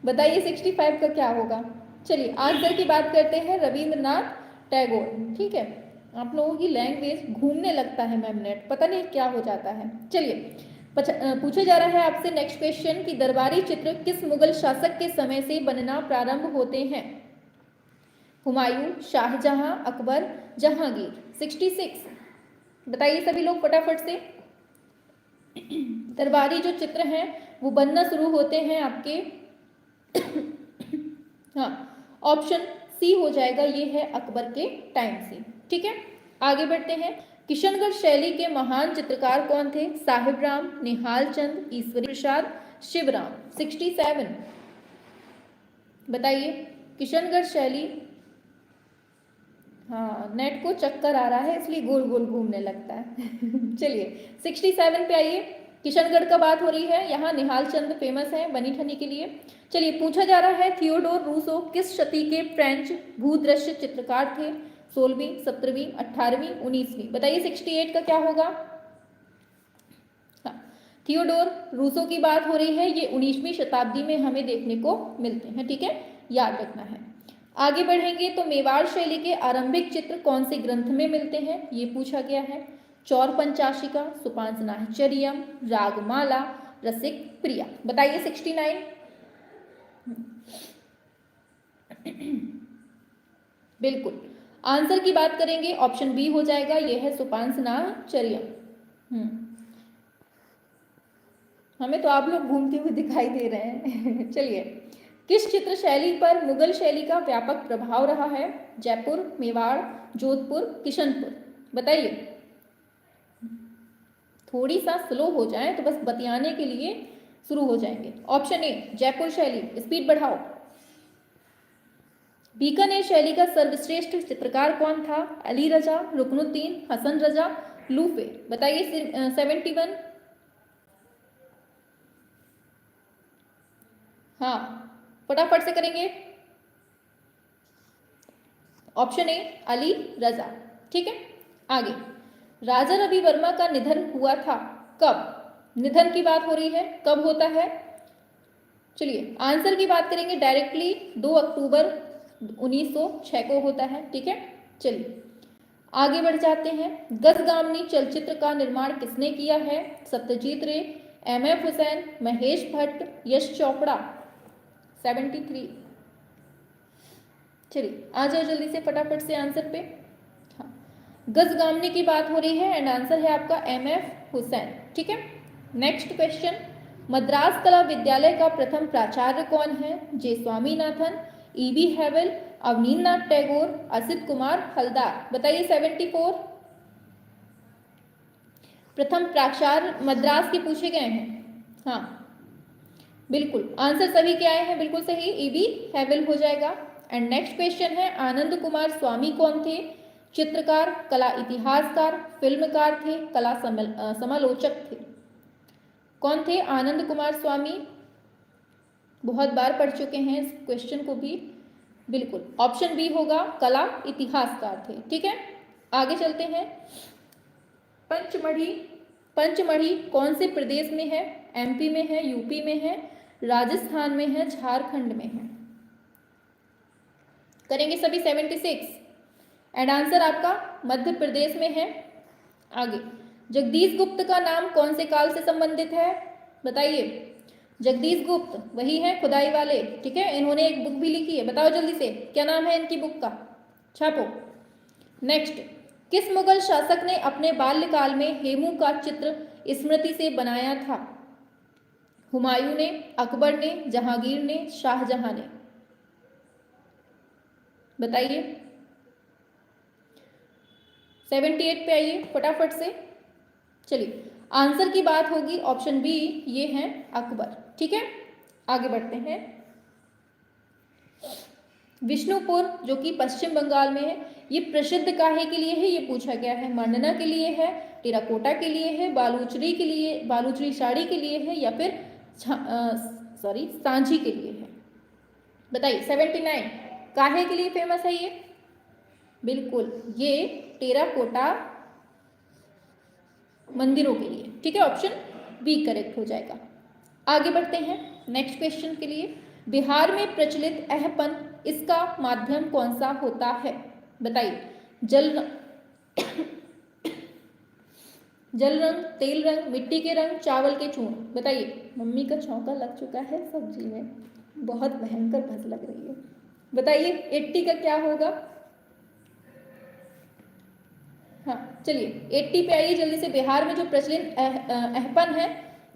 बताइए 65 का क्या होगा? चलिए आंसर की बात करते हैं, रविन्द्रनाथ टैगोर। ठीक है आप लोगों की लैंग्वेज घूमने लगता है मैम, नेट पता नहीं क्या हो जाता है। चलिए पूछा जा रहा है आपसे नेक्स्ट क्वेश्चन कि दरबारी चित्र किस मुगल शासक के समय से बनना प्रारंभ होते हैं? हुमायूं, शाहजहां, अकबर, जहांगीर। 66 बताइए सभी लोग फटाफट से। दरबारी जो चित्र हैं वो बनना शुरू होते हैं आपके हाँ ऑप्शन सी हो जाएगा, ये है अकबर के टाइम से। ठीक है आगे बढ़ते हैं। किशनगढ़ शैली के महान चित्रकार कौन थे? साहिब राम, निहाल चंद, ईश्वरी प्रसाद, शिवराम। 67 बताइए किशनगढ़ शैली। हाँ नेट को चक्कर आ रहा है इसलिए गोल गोल घूमने लगता है। चलिए 67 पे आइए। किशनगढ़ का बात हो रही है, यहाँ निहाल चंद फेमस है बनी ठनी के लिए। चलिए पूछा जा रहा है थियोडोर रूसो किस शती के फ्रेंच भूदृश्य चित्रकार थे? 16वीं, 17वीं, 18वीं, 19वीं। बताइए 68 का क्या होगा? हाँ थियोडोर रूसो की बात हो रही है, ये 19वीं शताब्दी में हमें देखने को मिलते हैं। ठीक है याद रखना है। आगे बढ़ेंगे तो मेवाड़ शैली के आरंभिक चित्र कौन से ग्रंथ में मिलते हैं? ये पूछा गया है। चौर पंचाशिका, सुपांसनाचर्यम, रागमाला, रसिक प्रिया। बताइए 69 बिल्कुल आंसर की बात करेंगे ऑप्शन बी हो जाएगा, यह है सुपांसनाचर्यम। हमें तो आप लोग घूमते हुए दिखाई दे रहे हैं। चलिए किस चित्र शैली पर मुगल शैली का व्यापक प्रभाव रहा है? जयपुर, मेवाड़, जोधपुर, किशनपुर। बताइए थोड़ी सा स्लो हो जाए तो बस बतियाने के लिए शुरू हो जाएंगे। ऑप्शन ए जयपुर शैली, स्पीड बढ़ाओ। बीकानेर शैली का सर्वश्रेष्ठ चित्रकार कौन था? अली रजा, रुकनुद्दीन, हसन रजा, लूफे। बताइए 71 हाँ फटाफट से करेंगे। ऑप्शन ए अली रजा। ठीक है आगे, राजा रवि वर्मा का निधन हुआ था कब? निधन की बात हो रही है, कब होता है? चलिए आंसर की बात करेंगे डायरेक्टली, 2 अक्टूबर 1906 को होता है। ठीक है चलिए आगे बढ़ जाते हैं। गजगामनी चलचित्र का निर्माण किसने किया है? सत्यजीत रे, एम.एफ. हुसैन, महेश भट्ट, यश चोपड़ा। 73 चलिए आ जाओ जल्दी से फटाफट से आंसर पे। हाँ गजगामनी की बात हो रही है एंड आंसर है आपका एम.एफ. हुसैन। ठीक है नेक्स्ट क्वेश्चन, मद्रास कला विद्यालय का प्रथम प्राचार्य कौन है? जे स्वामीनाथन, ई.बी. हैवल, अवनींद्रनाथ टैगोर, असित कुमार हलदार। बताइए 74 प्रथम प्राचार्य मद्रास के पूछे गए हैं। हाँ बिल्कुल आंसर सभी के आए हैं, बिल्कुल सही, ईवी हैविल हो जाएगा। एंड नेक्स्ट क्वेश्चन है, आनंद कुमार स्वामी कौन थे? चित्रकार, कला इतिहासकार, फिल्मकार थे, कला समालोचक थे। कौन थे आनंद कुमार स्वामी? बहुत बार पढ़ चुके हैं इस क्वेश्चन को भी। बिल्कुल ऑप्शन बी होगा, कला इतिहासकार थे। ठीक है, आगे चलते हैं। पंचमढ़ी, पंचमढ़ी कौन से प्रदेश में है? एमपी में है, यूपी में है, राजस्थान में है, झारखंड में है? करेंगे सभी 76 एंड आंसर आपका मध्य प्रदेश में है। आगे, जगदीश गुप्त का नाम कौन से काल से संबंधित है? बताइए। जगदीश गुप्त वही है खुदाई वाले, ठीक है, इन्होंने एक बुक भी लिखी है, बताओ जल्दी से क्या नाम है इनकी बुक का, छापो। नेक्स्ट, किस मुगल शासक ने अपने बाल्यकाल में हेमू का चित्र स्मृति से बनाया था? हुमायूं ने, अकबर ने, जहांगीर ने, शाहजहां ने? बताइए। 78 पे आइए फटाफट से। चलिए, आंसर की बात होगी ऑप्शन बी, ये है अकबर। ठीक है, आगे बढ़ते हैं। विष्णुपुर जो कि पश्चिम बंगाल में है, ये प्रसिद्ध काहे के लिए है? ये पूछा गया है। मंडना के लिए है, टेराकोटा के लिए है, बालूचरी के लिए, बालूचरी साड़ी के लिए है, या फिर सांझी के लिए है? बताइए। 79 काहे के लिए फेमस है ये? बिल्कुल, ये टेराकोटा मंदिरों के लिए। ठीक है, ऑप्शन बी करेक्ट हो जाएगा। आगे बढ़ते हैं नेक्स्ट क्वेश्चन के लिए। बिहार में प्रचलित अहपन, इसका माध्यम कौन सा होता है? बताइए। जल रंग, तेल रंग, मिट्टी के रंग, चावल के चूर्ण? बताइए। मम्मी का छौंका लग चुका है सब्जी में, बहुत भयंकर भस लग रही है। बताइए 80 का क्या होगा? हाँ चलिए 80 पे आइए जल्दी से। बिहार में जो प्रचलित अहपन है,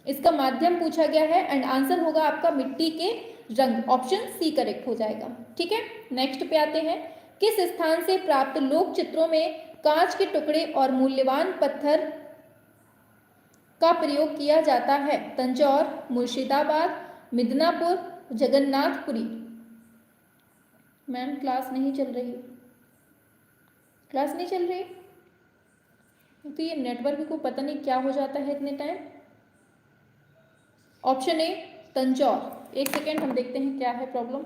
इसका माध्यम पूछा गया है एंड आंसर होगा आपका मिट्टी के रंग, ऑप्शन सी करेक्ट हो जाएगा। ठीक है, नेक्स्ट पे आते हैं। किस स्थान से प्राप्त लोक चित्रों में कांच के टुकड़े और मूल्यवान पत्थर का प्रयोग किया जाता है? तंजौर, मुर्शिदाबाद, मिदनापुर, जगन्नाथपुरी? मैम क्लास नहीं चल रही, क्लास नहीं चल रही, तो ये नेटवर्क को पता नहीं क्या हो जाता है इतने टाइम। Option A Tanjore. एक सेकेंड हम देखते हैं क्या है प्रॉब्लम।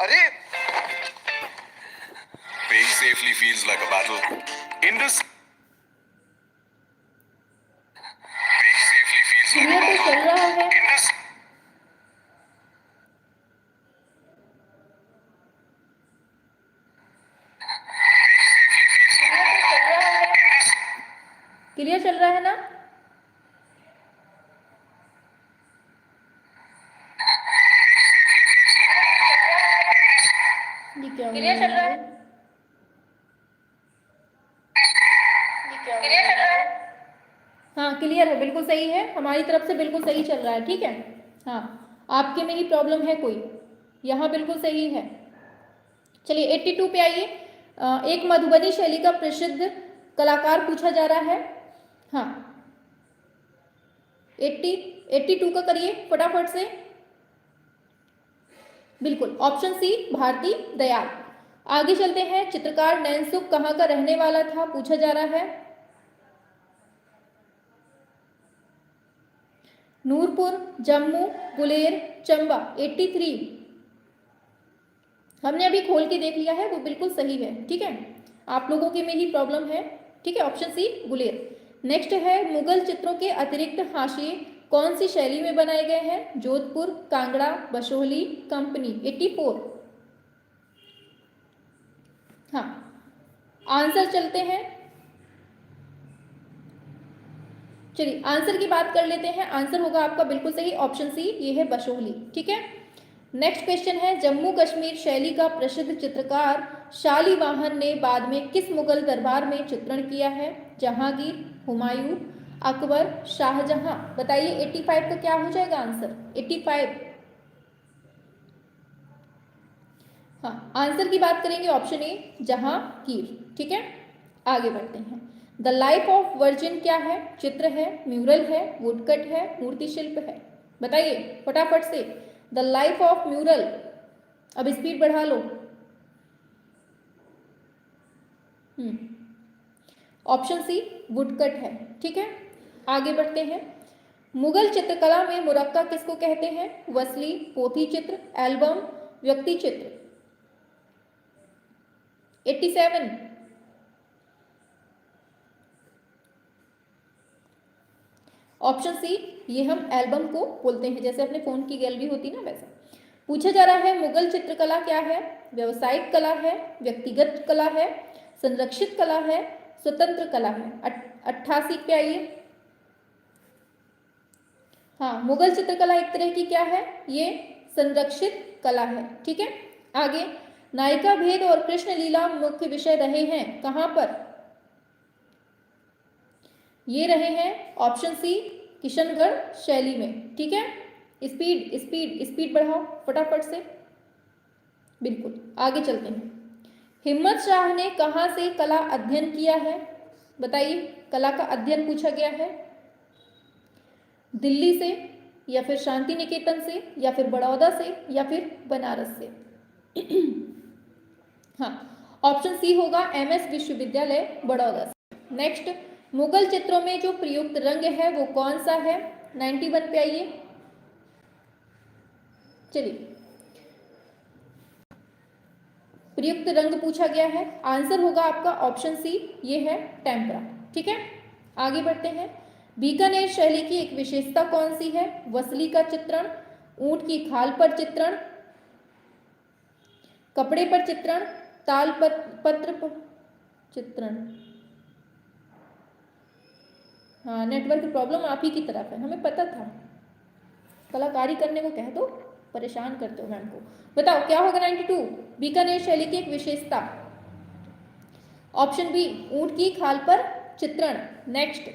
अरे Paying safely feels like a battle. Indus. Paying safely feels like a clear तो चल रहा है। Indus. क्लियर चल रहा है ना? ये क्या क्लियर चल रहा है? क्लियर चल रहा है? हाँ क्लियर है, बिल्कुल सही है, हमारी तरफ से बिल्कुल सही चल रहा है। ठीक है, हाँ आपके में ही प्रॉब्लम है कोई, यहाँ बिल्कुल सही है। चलिए 82 पे आइए। एक मधुबनी शैली का प्रसिद्ध कलाकार पूछा जा रहा है। हाँ 82 का करिए फटाफट से। बिल्कुल ऑप्शन सी भारती दयाल। आगे चलते हैं। चित्रकार नैनसुख कहाँ का रहने वाला था पूछा जा रहा है? नूरपुर, जम्मू, गुलेर, चंबा? 83 हमने अभी खोल के देख लिया है, वो बिल्कुल सही है। ठीक है, आप लोगों के में ही प्रॉब्लम है। ठीक है, ऑप्शन सी गुलेर। नेक्स्ट है, मुगल चित्रों के अतिरिक्त हाशिए कौन सी शैली में बनाए गए हैं? जोधपुर, कांगड़ा, बशोहली, कंपनी? 84 हाँ आंसर चलते हैं। चलिए आंसर की बात कर लेते हैं। आंसर होगा आपका बिल्कुल सही, ऑप्शन सी, ये है बशोहली। ठीक है, नेक्स्ट क्वेश्चन है। जम्मू कश्मीर शैली का प्रसिद्ध चित्रकार शालीवाहन ने बाद में किस मुगल दरबार में चित्रण किया है? जहांगीर, हुमायूं, अकबर, शाहजहां। बताइए 85 का क्या हो जाएगा आंसर? 85। हाँ, आंसर की बात करेंगे ऑप्शन ए जहांगीर। ठीक है, आगे बढ़ते हैं। द लाइफ ऑफ वर्जिन क्या है? चित्र है, म्यूरल है, वुडकट है, मूर्ति शिल्प है। बताइए फटाफट से। द लाइफ ऑफ म्यूरल, अब स्पीड बढ़ा लो। ऑप्शन सी वुडकट है। ठीक है, आगे बढ़ते हैं। मुगल चित्रकला में मुरक्का किसको कहते हैं? वसली, पोथी चित्र, एल्बम, व्यक्ति चित्र। 87। ऑप्शन सी, ये हम एल्बम को बोलते हैं, जैसे अपने फोन की गैलरी होती ना वैसा। पूछा जा रहा है मुगल चित्रकला क्या है? व्यवसायिक कला है, व्यक्तिगत कला है, संरक्षित कला है, स्वतंत्र कला है। 88 पे आइए। हाँ, मुगल चित्रकला एक तरह की क्या है? ये संरक्षित कला है। ठीक है, आगे। नायिका भेद और कृष्ण लीला मुख्य विषय रहे हैं कहां पर? ये रहे हैं ऑप्शन सी किशनगढ़ शैली में। ठीक है, स्पीड स्पीड स्पीड बढ़ाओ फटाफट से। बिल्कुल, आगे चलते हैं। हिम्मत शाह ने कहां से कला अध्ययन किया है? बताइए, कला का अध्ययन पूछा गया है। दिल्ली से, या फिर शांति निकेतन से, या फिर बड़ौदा से, या फिर बनारस से। हाँ, ऑप्शन सी होगा एमएस विश्वविद्यालय बड़ौदा से। नेक्स्ट, मुगल चित्रों में जो प्रयुक्त रंग है वो कौन सा है? 91 पे आइए। चलिए, प्रयुक्त रंग पूछा गया है, आंसर होगा आपका ऑप्शन सी, ये है टेम्परा। ठीक है, आगे बढ़ते हैं। बीकानेर शैली की एक विशेषता कौन सी है? वसली का चित्रण, ऊंट की खाल पर चित्रण, कपड़े पर चित्रण, ताल पत्र पर चित्रण। हाँ, नेटवर्क प्रॉब्लम आप ही की तरफ है, हमें पता था। कलाकारी करने को कह दो, परेशान करते हो मैम को। बताओ क्या होगा 92? बीकानेर शैली की एक विशेषता। ऑप्शन बी ऊंट की खाल पर चित्रण। नेक्स्ट,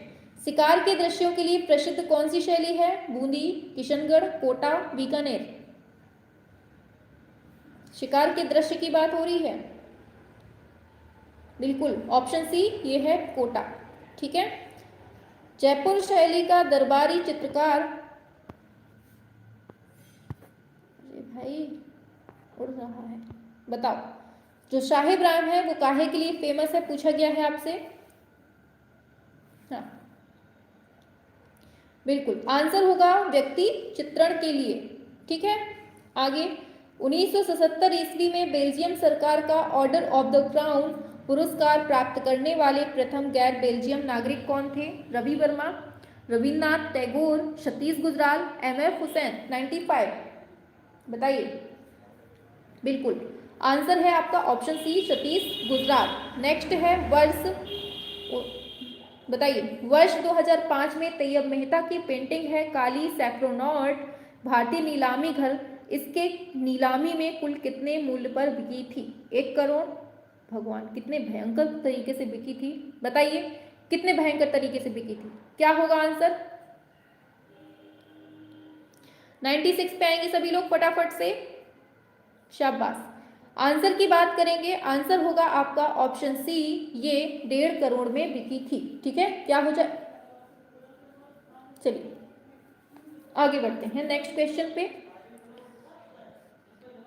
शिकार के दृश्यों के लिए प्रसिद्ध कौन सी शैली है? बूंदी, किशनगढ़, कोटा, बीकानेर। शिकार के दृश्य की बात हो रही है। बिल्कुल, ऑप्शन सी, ये है कोटा। ठीक है, जयपुर शैली का दरबारी चित्रकार, अरे भाई उड़ रहा है, बताओ। जो साहिब राम है वो काहे के लिए फेमस है, पूछा गया है आपसे। हाँ, बिल्कुल, आंसर होगा व्यक्ति चित्रण के लिए। ठीक है, आगे। 1977 ईस्वी में बेल्जियम सरकार का ऑर्डर ऑफ द क्राउन पुरस्कार प्राप्त करने वाले प्रथम गैर बेल्जियम नागरिक कौन थे? रवि वर्मा, रविन्द्रनाथ टैगोर, सतीश गुजराल, एमएफ हुसैन। 95, बताइए। बिल्कुल, आंसर है आपका option C, Satish Gujral. Next है वर्ष, बताइए। वर्ष 2005 में तैयब मेहता की पेंटिंग है काली सैक्रोनॉट, भारतीय नीलामी घर, इसके नीलामी में कुल कितने मूल्य पर बिकी थी? 1 करोड़। भगवान, कितने भयंकर तरीके से बिकी थी, बताइए कितने भयंकर तरीके से बिकी थी? क्या होगा आंसर? 96 पे आएंगे सभी लोग फटाफट से, शाबाश। आंसर की बात करेंगे, आंसर होगा आपका ऑप्शन सी, ये 1.5 करोड़ में बिकी थी। ठीक है, क्या हो जाए? चलिए आगे बढ़ते हैं नेक्स्ट क्वेश्चन पे।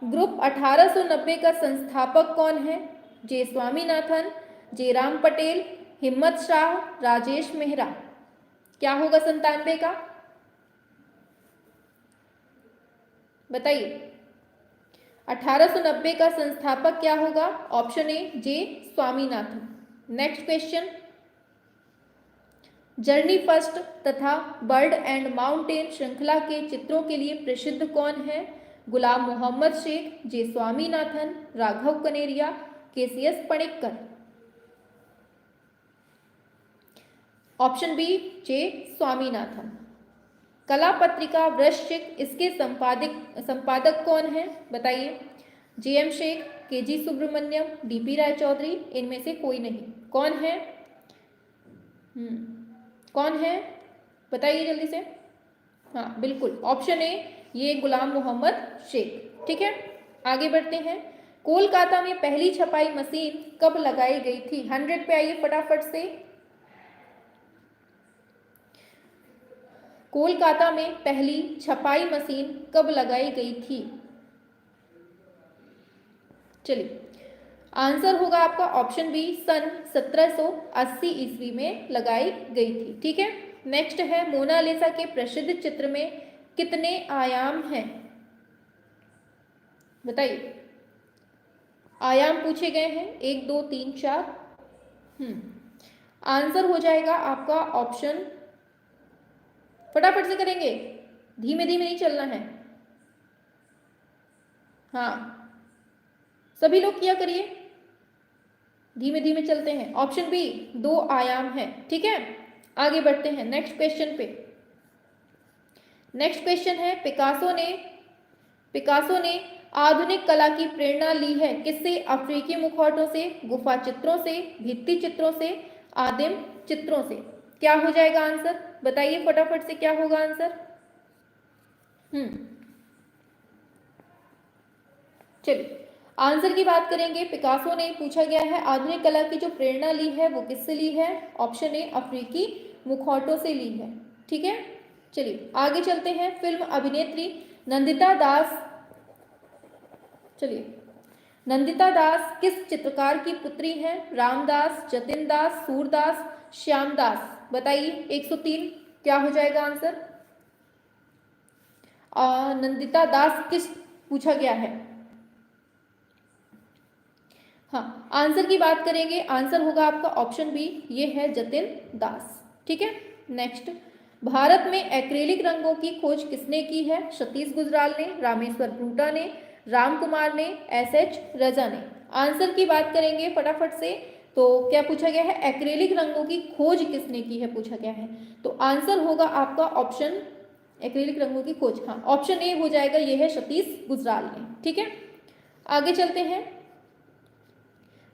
ग्रुप 1890 का संस्थापक कौन है? जे स्वामीनाथन, जे राम पटेल, हिम्मत शाह, राजेश मेहरा। क्या होगा 97 का? बताइए। 1890 का संस्थापक क्या होगा? Option A J Swaminathan. Next question, journey first तथा बर्ड एंड माउंटेन श्रृंखला के चित्रों के लिए प्रसिद्ध कौन है? Ghulam Mohammad Sheikh, J Swaminathan, Raghav Kaneria, KCS Panikkar. Option B J Swaminathan. कला पत्रिका वृश्चिक, इसके संपादक कौन है? बताइए। JM Sheikh, KG Subramanyan, DP Roy Chowdhury, इनमें से कोई नहीं। कौन है? कौन है, बताइए जल्दी से। हाँ बिल्कुल, ऑप्शन ए, ये गुलाम मोहम्मद शेख। ठीक है, आगे बढ़ते हैं। कोलकाता में पहली छपाई मशीन कब लगाई गई थी? 100 पे आइए फटाफट से। कोलकाता में पहली छपाई मशीन कब लगाई गई थी? चलिए, आंसर होगा आपका ऑप्शन बी, सन 1780 ईस्वी में लगाई गई थी। ठीक है, नेक्स्ट है, मोनालिसा के प्रसिद्ध चित्र में कितने आयाम हैं? बताइए, आयाम पूछे गए हैं, 1 2 3 4। आंसर हो जाएगा आपका ऑप्शन, फटाफट से करेंगे, धीमे धीमे नहीं चलना है। हाँ सभी लोग किया करिए, धीमे धीमे चलते हैं। ऑप्शन बी, 2 आयाम है। ठीक है, आगे बढ़ते हैं नेक्स्ट क्वेश्चन पे। नेक्स्ट क्वेश्चन है, पिकासो ने आधुनिक कला की प्रेरणा ली है किससे? अफ्रीकी मुखौटों से, गुफा चित्रों से, भित्ति चित्रों से, आदिम चित्रों से। क्या हो जाएगा आंसर, बताइए फटाफट से, क्या होगा आंसर? चलिए, आंसर की बात करेंगे। पिकासो ने, पूछा गया है आधुनिक कला की जो प्रेरणा ली है वो किससे ली है? ऑप्शन ए, अफ्रीकी मुखौटों से ली है। ठीक है, चलिए आगे चलते हैं। फिल्म अभिनेत्री नंदिता दास, चलिए, नंदिता दास किस चित्रकार की पुत्री हैं? रामदास, जतिन दास, सूरदास, श्यामदास। बताइए, 103 क्या हो जाएगा आंसर? नंदिता दास किस पूछा गया है? हाँ, आंसर की बात करेंगे, आंसर होगा आपका ऑप्शन बी, ये है जतिन दास। ठीक है, नेक्स्ट, भारत में एक्रेलिक रंगों की खोज किसने की है? सतीश गुजराल ने, रामेश्वर ब्रूटा ने, राम कुमार ने, एस.एच. रजा ने। आंसर की बात करेंगे फटाफट से, तो क्या पूछा गया है? एक्रेलिक रंगों की खोज किसने की है पूछा गया है, तो आंसर होगा आपका ऑप्शन, एक्रेलिक रंगों की खोज, हाँ ऑप्शन ए हो जाएगा, ये है सतीश गुजराल ने। ठीक है, आगे चलते हैं।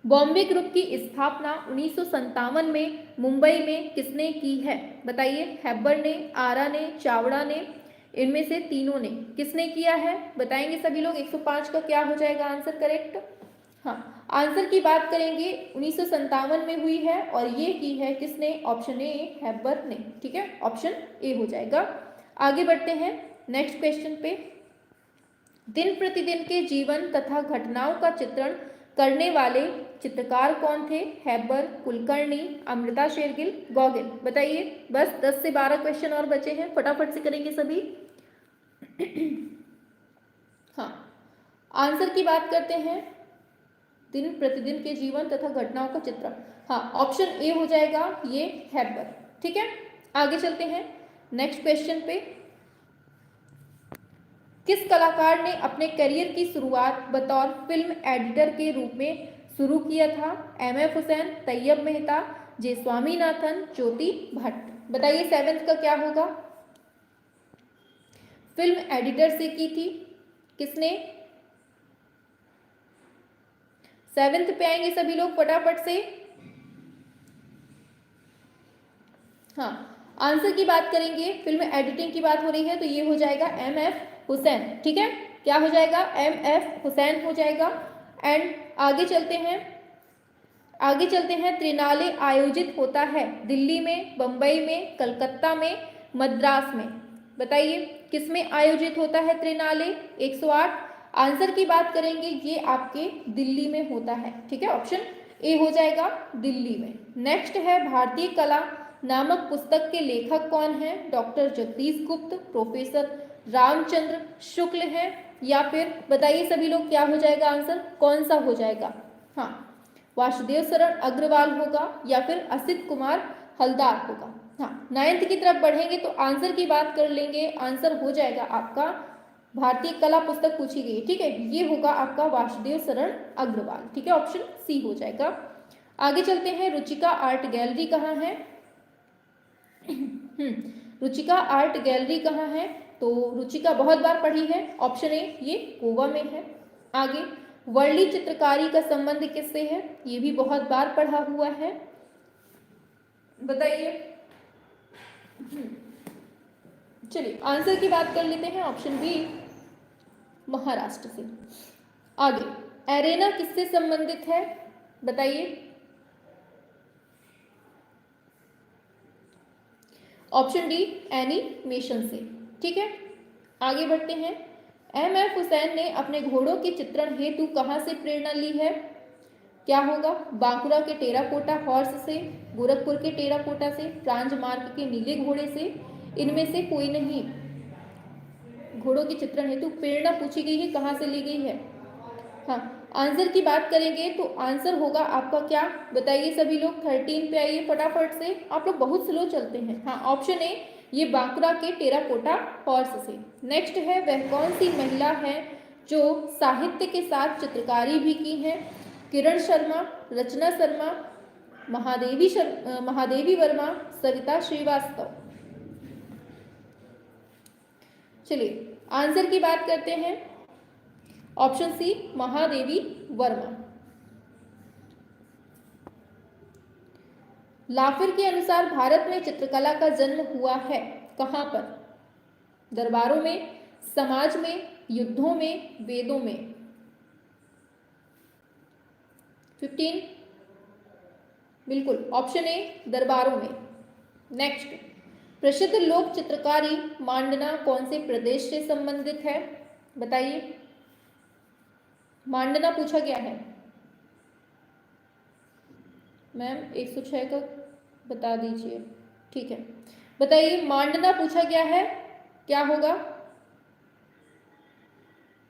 बॉम्बे ग्रुप की स्थापना 1957 में मुंबई में किसने की है? बताइए, हैबर ने, आरा ने, चावड़ा ने, इनमें से तीनों ने किसने किया है? बताएंगे सभी लोग। 105 का क्या हो जाएगा आंसर करेक्ट? हाँ, आंसर की बात करेंगे 1957 में हुई है और ये की है किसने? ऑप्शन ए, हैबर ने। ठीक है, ऑप्शन ए हो जाएगा। आगे बढ़ते हैं नेक्स्ट क्वेश्चन पे। दिन प्रतिदिन के जीवन तथा घटनाओं का चित्रण करने वाले चित्रकार कौन थे? Haber, Kulkarni, Amrita Shergill, goggle. बताइए, बस 10 से 12 क्वेश्चन और बचे हैं, फटाफट से करेंगे सभी। हाँ, आंसर की बात करते हैं, दिन प्रतिदिन के जीवन तथा घटनाओं का चित्रण, हाँ ऑप्शन ए हो जाएगा, ये हैबर। ठीक है, आगे चलते हैं नेक्स्ट क्वेश्चन पे। किस कलाकार ने अपने करियर की शुरुआत बतौर फिल्म एडिटर के रूप में शुरू किया था? एम.एफ. हुसैन, तैयब मेहता, जे स्वामीनाथन, ज्योति भट्ट। बताइए, 7th का क्या होगा? फिल्म एडिटर से की थी किसने? 7th पे आएंगे सभी लोग फटाफट से। हाँ, आंसर की बात करेंगे, फिल्म एडिटिंग की बात हो रही है तो ये हो जाएगा एम.एफ. हुसैन। ठीक है, क्या हो जाएगा? एम.एफ. हुसैन हो जाएगा। एंड आगे चलते हैं, त्रिनाले आयोजित होता है दिल्ली में, बंबई में, कलकत्ता में, मद्रास में। बताइए, किस में आयोजित होता है त्रिनाले? 108। आंसर की बात करेंगे, ये आपके दिल्ली में होता है। ठीक है, ऑप्शन ए हो जाएगा, दिल्ली में। नेक्स्ट है, भारतीय कला नामक पुस्तक के लेखक कौन है? डॉक्टर जगदीश गुप्त, प्रोफेसर रामचंद्र शुक्ल है, या फिर बताइए सभी लोग, क्या हो जाएगा आंसर, कौन सा हो जाएगा? हाँ, वासुदेव शरण अग्रवाल होगा या फिर असित कुमार हलदार होगा। हाँ, 9th की तरफ बढ़ेंगे तो आंसर की बात कर लेंगे, आंसर हो जाएगा आपका, भारतीय कला पुस्तक पूछी गई, ठीक है, ये होगा आपका वासुदेव शरण अग्रवाल। ठीक है, ऑप्शन सी हो जाएगा। आगे चलते हैं, रुचिका आर्ट गैलरी कहाँ है? रुचिका आर्ट गैलरी कहाँ है? तो रुचिका बहुत बार पढ़ी है, ऑप्शन ए, ये गोवा में है। आगे, वर्ली चित्रकारी का संबंध किससे है? ये भी बहुत बार पढ़ा हुआ है, बताइए। चलिए आंसर की बात कर लेते हैं। ऑप्शन बी महाराष्ट्र से। आगे, एरेना किससे संबंधित है बताइए। ऑप्शन डी एनिमेशन से। ठीक है, आगे बढ़ते हैं। एम.एफ. हुसैन ने अपने घोड़ों के चित्रण हेतु कहाँ से प्रेरणा ली है? क्या होगा? बांकुरा के टेराकोटा हॉर्स से, गोरखपुर के टेराकोटा से, फ्रांज मार्क के नीले घोड़े से, इनमें से कोई नहीं। घोड़ों के चित्रण हेतु प्रेरणा पूछी गई है, कहाँ से ली गई है? हाँ, आंसर की बात करेंगे तो आंसर होगा आपका क्या बताइए सभी लोग। 13 पे आइए फटाफट से, आप लोग बहुत स्लो चलते हैं। हाँ, ऑप्शन ए ये बांकुरा के टेराकोटा हॉर्स से। नेक्स्ट है, वह कौन सी महिला है जो साहित्य के साथ चित्रकारी भी की है? किरण शर्मा, रचना शर्मा, महादेवी वर्मा, सविता श्रीवास्तव। चलिए आंसर की बात करते हैं। Option C Mahadevi Verma. लाफिर के अनुसार भारत में चित्रकला का जन्म हुआ है कहां पर? दरबारों में, समाज में, युद्धों में, वेदों में। 15 बिल्कुल, ऑप्शन ए दरबारों में। नेक्स्ट, प्रसिद्ध लोक चित्रकारी मांडना कौन से प्रदेश से संबंधित है बताइए। मांडना पूछा गया है मैम, 106 का बता दीजिए। ठीक है, बताइए मांडना पूछा गया है, क्या होगा?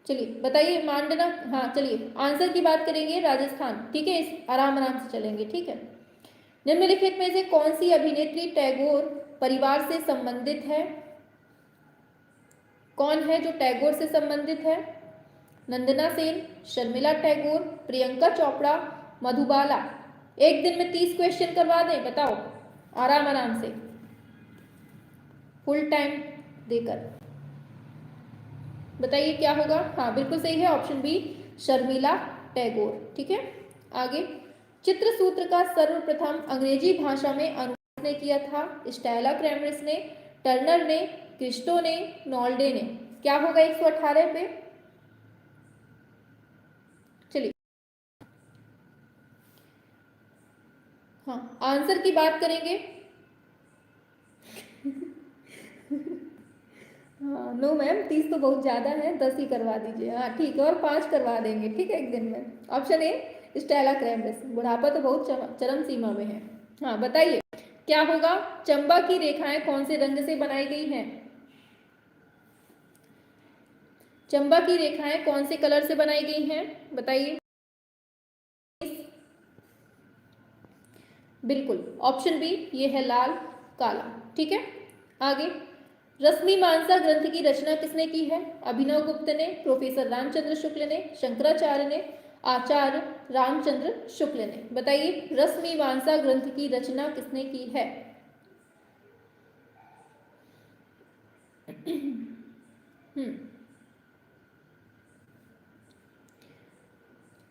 चलिए बताइए मांडना। हाँ चलिए आंसर की बात करेंगे, राजस्थान। ठीक है, इस आराम आराम से चलेंगे। ठीक है, निम्नलिखित में से कौन सी अभिनेत्री टैगोर परिवार से संबंधित है? कौन है जो टैगोर से संबंधित है? नंदना सेन, शर्मिला टैगोर, प्रियंका चोपड़ा, मधुबाला। एक दिन में 30 क्वेश्चन करवा दें, बताओ आराम आराम से, फुल टाइम देकर बताइए क्या होगा। हाँ बिल्कुल सही है, ऑप्शन बी शर्मिला टैगोर। ठीक है, आगे, चित्रसूत्र का सर्वप्रथम अंग्रेजी भाषा में अनुवाद ने किया था? स्टेला क्रेमरिस ने, टर्नर ने, क्रिस्टो ने, नॉल्डे ने। क्या होगा 118 पे? चलिए हाँ, आंसर की बात करेंगे। हाँ नो मैम, 30 तो बहुत ज़्यादा है, 10 ही करवा दीजिए। हाँ ठीक है, और 5 करवा देंगे। ठीक है, एक दिन में। Option A Stella Kramrisch. बुढ़ापा तो बहुत चरम सीमा में है। हाँ बताइए क्या होगा? चंबा की रेखाएं कौन से रंग से बनाई गई हैं? चंबा की रेखाएं कौन से कलर से बनाई गई हैं बताइए। बिल्कुल, ऑप्शन बी ये है लाल काला। ठीक है, आगे, रश्मि मानसा ग्रंथ की रचना किसने की है? अभिनव गुप्त ने, प्रोफेसर रामचंद्र शुक्ल ने, शंकराचार्य ने, आचार्य रामचंद्र शुक्ल ने। बताइए रश्मि मानसा ग्रंथ की रचना किसने की है?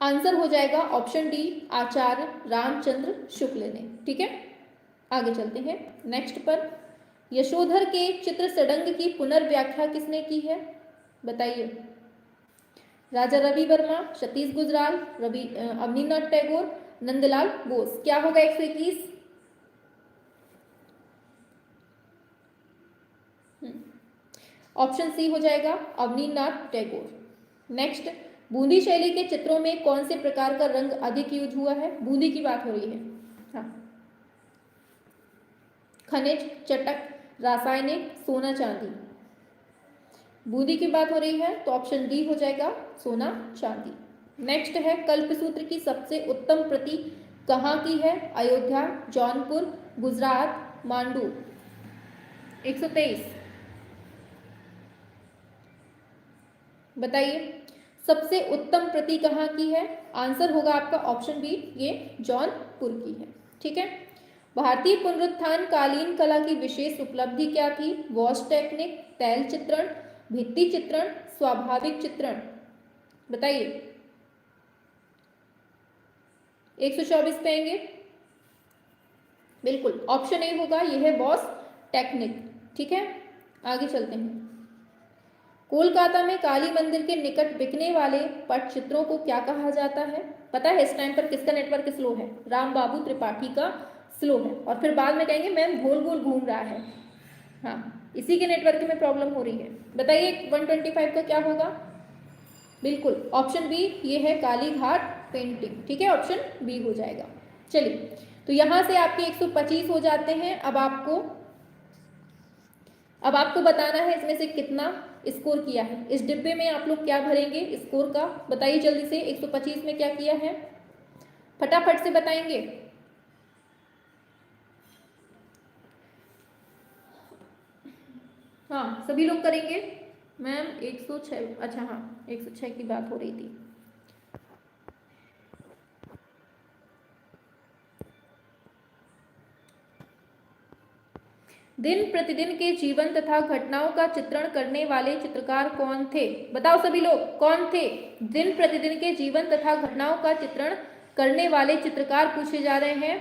आंसर हो जाएगा ऑप्शन डी आचार्य रामचंद्र शुक्ल ने। ठीक है, आगे चलते हैं नेक्स्ट पर। यशोधर के चित्र सडंग की पुनर्व्याख्या किसने की है बताइए। राजा रवि वर्मा, सतीश गुजराल, अवनीनाथ टैगोर, नंदलाल बोस। क्या होगा 121? ऑप्शन सी हो जाएगा अवनीनाथ टैगोर। नेक्स्ट, बूंदी शैली के चित्रों में कौन से प्रकार का रंग अधिक यूज हुआ है? बूंदी की बात हो रही है। हाँ, खनिज, चटक, रासायनिक, सोना चांदी। बूंदी की बात हो रही है तो ऑप्शन डी हो जाएगा सोना चांदी। नेक्स्ट है, कल्पसूत्र की सबसे उत्तम प्रति कहाँ की है? अयोध्या, जौनपुर, गुजरात, मांडू। 123 बताइए सबसे उत्तम प्रति कहाँ की है? आंसर होगा आपका ऑप्शन बी ये जौनपुर की है। ठीक है, भारतीय पुनरुत्थान कालीन कला की विशेष उपलब्धि क्या थी? वॉश टेक्निक, तैल चित्रण, भित्ति चित्रण, स्वाभाविक चित्रण। बताइए 124 पे आएंगे। बिल्कुल, ऑप्शन ए होगा, यह है वॉश टेक्निक। ठीक है, आगे चलते हैं। कोलकाता में काली मंदिर के निकट बिकने वाले पटचित्रों को क्या कहा जाता है? पता है इस टाइम पर किसका नेटवर्क स्लो है? राम बाबू त्रिपाठी का स्लो है। और फिर बाद में कहेंगे मैम गोल गोल घूम रहा है। हाँ, इसी के नेटवर्क में प्रॉब्लम हो रही है। बताइए 125 का क्या होगा? बिल्कुल ऑप्शन बी, ये है काली घाट पेंटिंग। ठीक है, ऑप्शन बी हो जाएगा। चलिए, तो यहां से आपके 125 हो जाते हैं। अब आपको बताना है इसमें से कितना स्कोर किया है। इस डिब्बे में आप लोग क्या भरेंगे स्कोर का? बताइए जल्दी से, 125 में क्या किया है? फटाफट से बताएंगे। हाँ, सभी लोग करेंगे। मैम 106, अच्छा हाँ 106 की बात हो रही थी। दिन प्रतिदिन के जीवन तथा घटनाओं का चित्रण करने वाले चित्रकार कौन थे? बताओ सभी लोग, कौन थे? दिन प्रतिदिन के जीवन तथा घटनाओं का चित्रण करने वाले चित्रकार पूछे जा रहे हैं।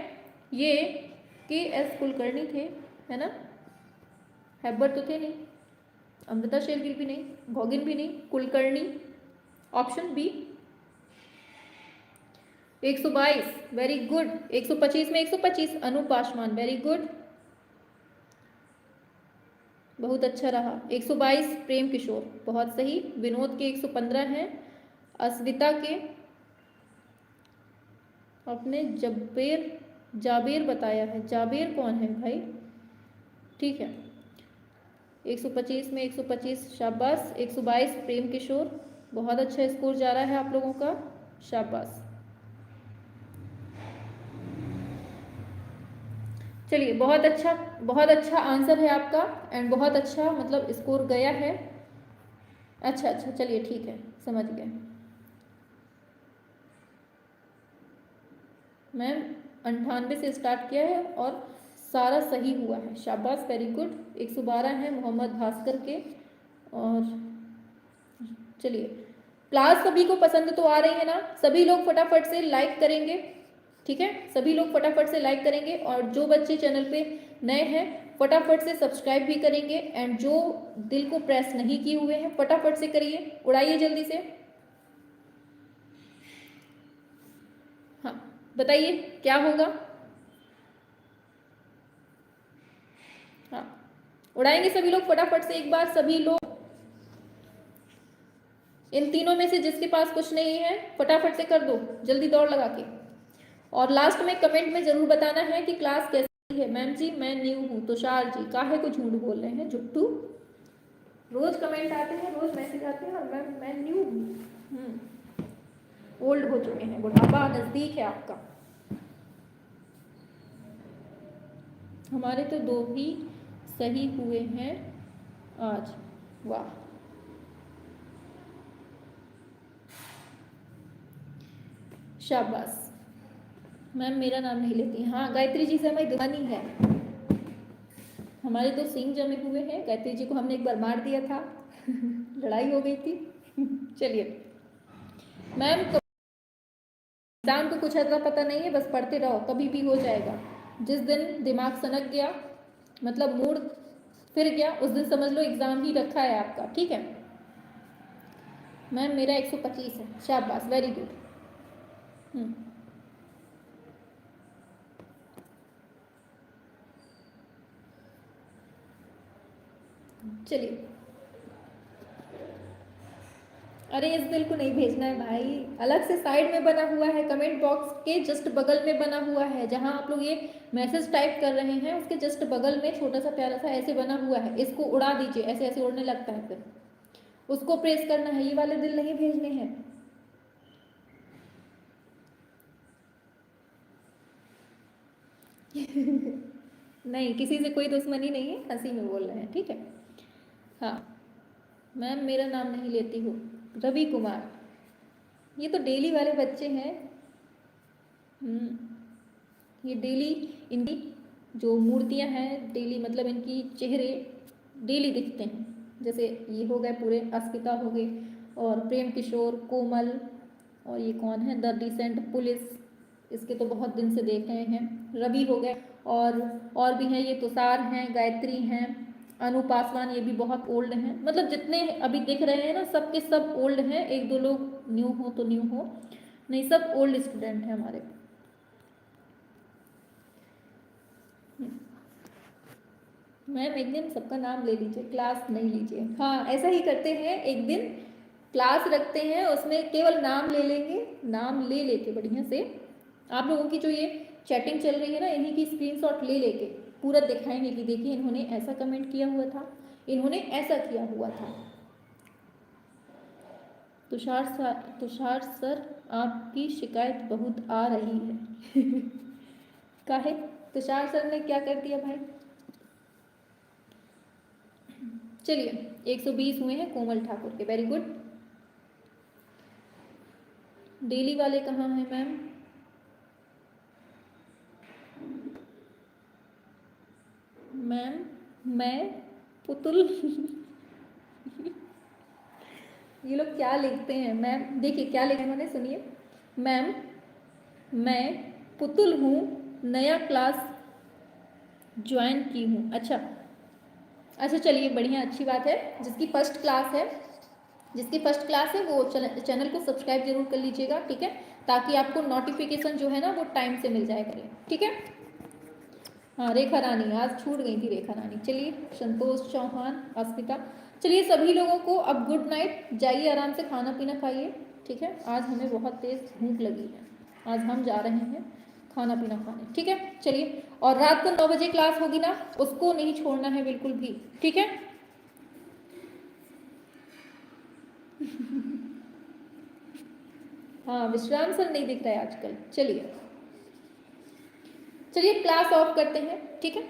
ये के.एस. कुलकर्णी थे, है ना? हैबर तो थे नहीं, अमृता शेरगिल भी नहीं, भोगिन भी नहीं, Kulkarni. Option B 122, very good. 125 में 125, अनूप पासवान, वेरी गुड, बहुत अच्छा रहा। 122 प्रेम किशोर, बहुत सही। विनोद के 115 हैं। अस्विता के आपने जाबेर बताया है। जाबेर कौन है भाई? ठीक है, 125 में 125, शाबाश। 122 प्रेम किशोर, बहुत अच्छा स्कोर जा रहा है आप लोगों का, शाबाश। चलिए, बहुत अच्छा आंसर है आपका एंड बहुत अच्छा मतलब स्कोर गया है। अच्छा, चलिए ठीक है, समझ गए। मैम 98 से स्टार्ट किया है और सारा सही हुआ है, शाबाश, वेरी गुड। 112 है मोहम्मद भास्कर के। और चलिए, क्लास सभी को पसंद तो आ रही है ना? सभी लोग फटाफट से लाइक करेंगे। ठीक है, सभी लोग फटाफट से लाइक करेंगे और जो बच्चे चैनल पे नए हैं फटाफट से सब्सक्राइब भी करेंगे एंड जो दिल को प्रेस नहीं किए हुए हैं फटाफट से करिए, उड़ाइए जल्दी से। हाँ, बताइए क्या होगा? हाँ, उड़ाएंगे सभी लोग फटाफट से एक बार। सभी लोग, इन तीनों में से जिसके पास कुछ नहीं है फटाफट से कर दो, जल्दी दौड़ लगा के। और लास्ट में कमेंट में जरूर बताना है कि क्लास कैसी है। मैम जी मैं न्यू हूँ। तुषार जी काहे को झूठ बोल रहे हैं, झुट्टू। रोज कमेंट आते हैं, रोज मैसेज आते हैं और मैं न्यू हूँ। ओल्ड हो चुके हैं, बुढ़ापा नजदीक है आपका। हमारे तो 2 ही सही हुए हैं आज, वाह। शाबाश। मैम मेरा नाम नहीं लेती। हाँ, गायत्री जी से हमारी दुश्मनी है, हमारे तो सींग जमे हुए हैं। गायत्री जी को हमने एक बार मार दिया था लड़ाई हो गई थी चलिए मैम, एग्जाम को कुछ अता पता नहीं है, बस पढ़ते रहो, कभी भी हो जाएगा। जिस दिन दिमाग सनक गया मतलब मूड फिर गया उस दिन समझ लो एग्जाम ही रखा है आपका। ठीक है मैम, मेरा 125 है, शाबाश, वेरी गुड। चलिए, अरे इस बिल को नहीं भेजना है भाई, अलग से साइड में बना हुआ है, कमेंट बॉक्स के जस्ट बगल में बना हुआ है। जहां आप लोग ये मैसेज टाइप कर रहे हैं उसके जस्ट बगल में छोटा सा प्यारा सा ऐसे बना हुआ है, इसको उड़ा दीजिए, ऐसे ऐसे उड़ने लगता है, फिर उसको प्रेस करना है। ये वाले दिल नहीं भेजने हैं। नहीं, किसी से कोई दुश्मनी नहीं है, हंसी में बोल रहे हैं। ठीक है, हाँ मैम मेरा नाम नहीं लेती हो। रवि कुमार, ये तो डेली वाले बच्चे हैं। ये डेली इनकी जो मूर्तियां हैं डेली मतलब इनकी चेहरे डेली दिखते हैं। जैसे ये हो गए पूरे, अस्मिता हो गए और प्रेम किशोर, कोमल, और ये कौन है द डिसेंट पुलिस, इसके तो बहुत दिन से देख रहे हैं। रवि हो गए, और भी हैं, ये तुषार हैं, गायत्री हैं, अनु पासवान, ये भी बहुत ओल्ड हैं। मतलब जितने अभी दिख रहे हैं ना, सब के सब ओल्ड हैं। एक दो लोग न्यू हो तो न्यू हो, नहीं सब ओल्ड स्टूडेंट हैं हमारे। मैम एक दिन सबका नाम ले लीजिए, क्लास नहीं लीजिए। हाँ ऐसा ही करते हैं, एक दिन क्लास रखते हैं, उसमें केवल नाम ले लेंगे, नाम ले लेके बढ़िया से आप लोगों की जो ये चैटिंग चल रही है ना, इन्हीं की स्क्रीनशॉट ले लेके पूरा दिखाएंगे कि देखिए इन्होंने ऐसा कमेंट किया हुआ था, इन्होंने ऐसा किया हुआ था। तुषार सर आपकी शिकायत बहुत आ रही है। काहे? तुषार सर ने क्या कर दिया भाई? चलिए 120 हुए हैं कोमल ठाकुर के, वेरी गुड। डेली वाले कहाँ हैं मैम? मैम मैं पुतुल। ये लोग क्या लिखते हैं मैम? देखिए क्या लिखा है उन्होंने, सुनिए। मैम मैं पुतुल हूँ, नया क्लास ज्वाइन की हूँ। अच्छा अच्छा, चलिए बढ़िया, अच्छी बात है। जिसकी फर्स्ट क्लास है, जिसकी फर्स्ट क्लास है वो चैनल को सब्सक्राइब जरूर कर लीजिएगा, ठीक है, ताकि आपको नोटिफिकेशन जो है ना वो टाइम से मिल जाया करे, ठीक है। हाँ रेखा रानी, आज छूट गई थी रेखा रानी। चलिए संतोष चौहान, अस्मिता, चलिए सभी लोगों को अब गुड नाइट, जाइए आराम से खाना पीना खाइए, ठीक है। आज हमें बहुत तेज़ भूख लगी है, आज हम जा रहे हैं खाना पीना खाने, ठीक है। चलिए, और रात को 9 बजे क्लास होगी ना, उसको नहीं छोड़ना है बिल्कुल भी, ठीक है। हाँ विश्राम सर नहीं दिख रहा है आजकल। चलिए चलिए क्लास ऑफ करते हैं, ठीक है।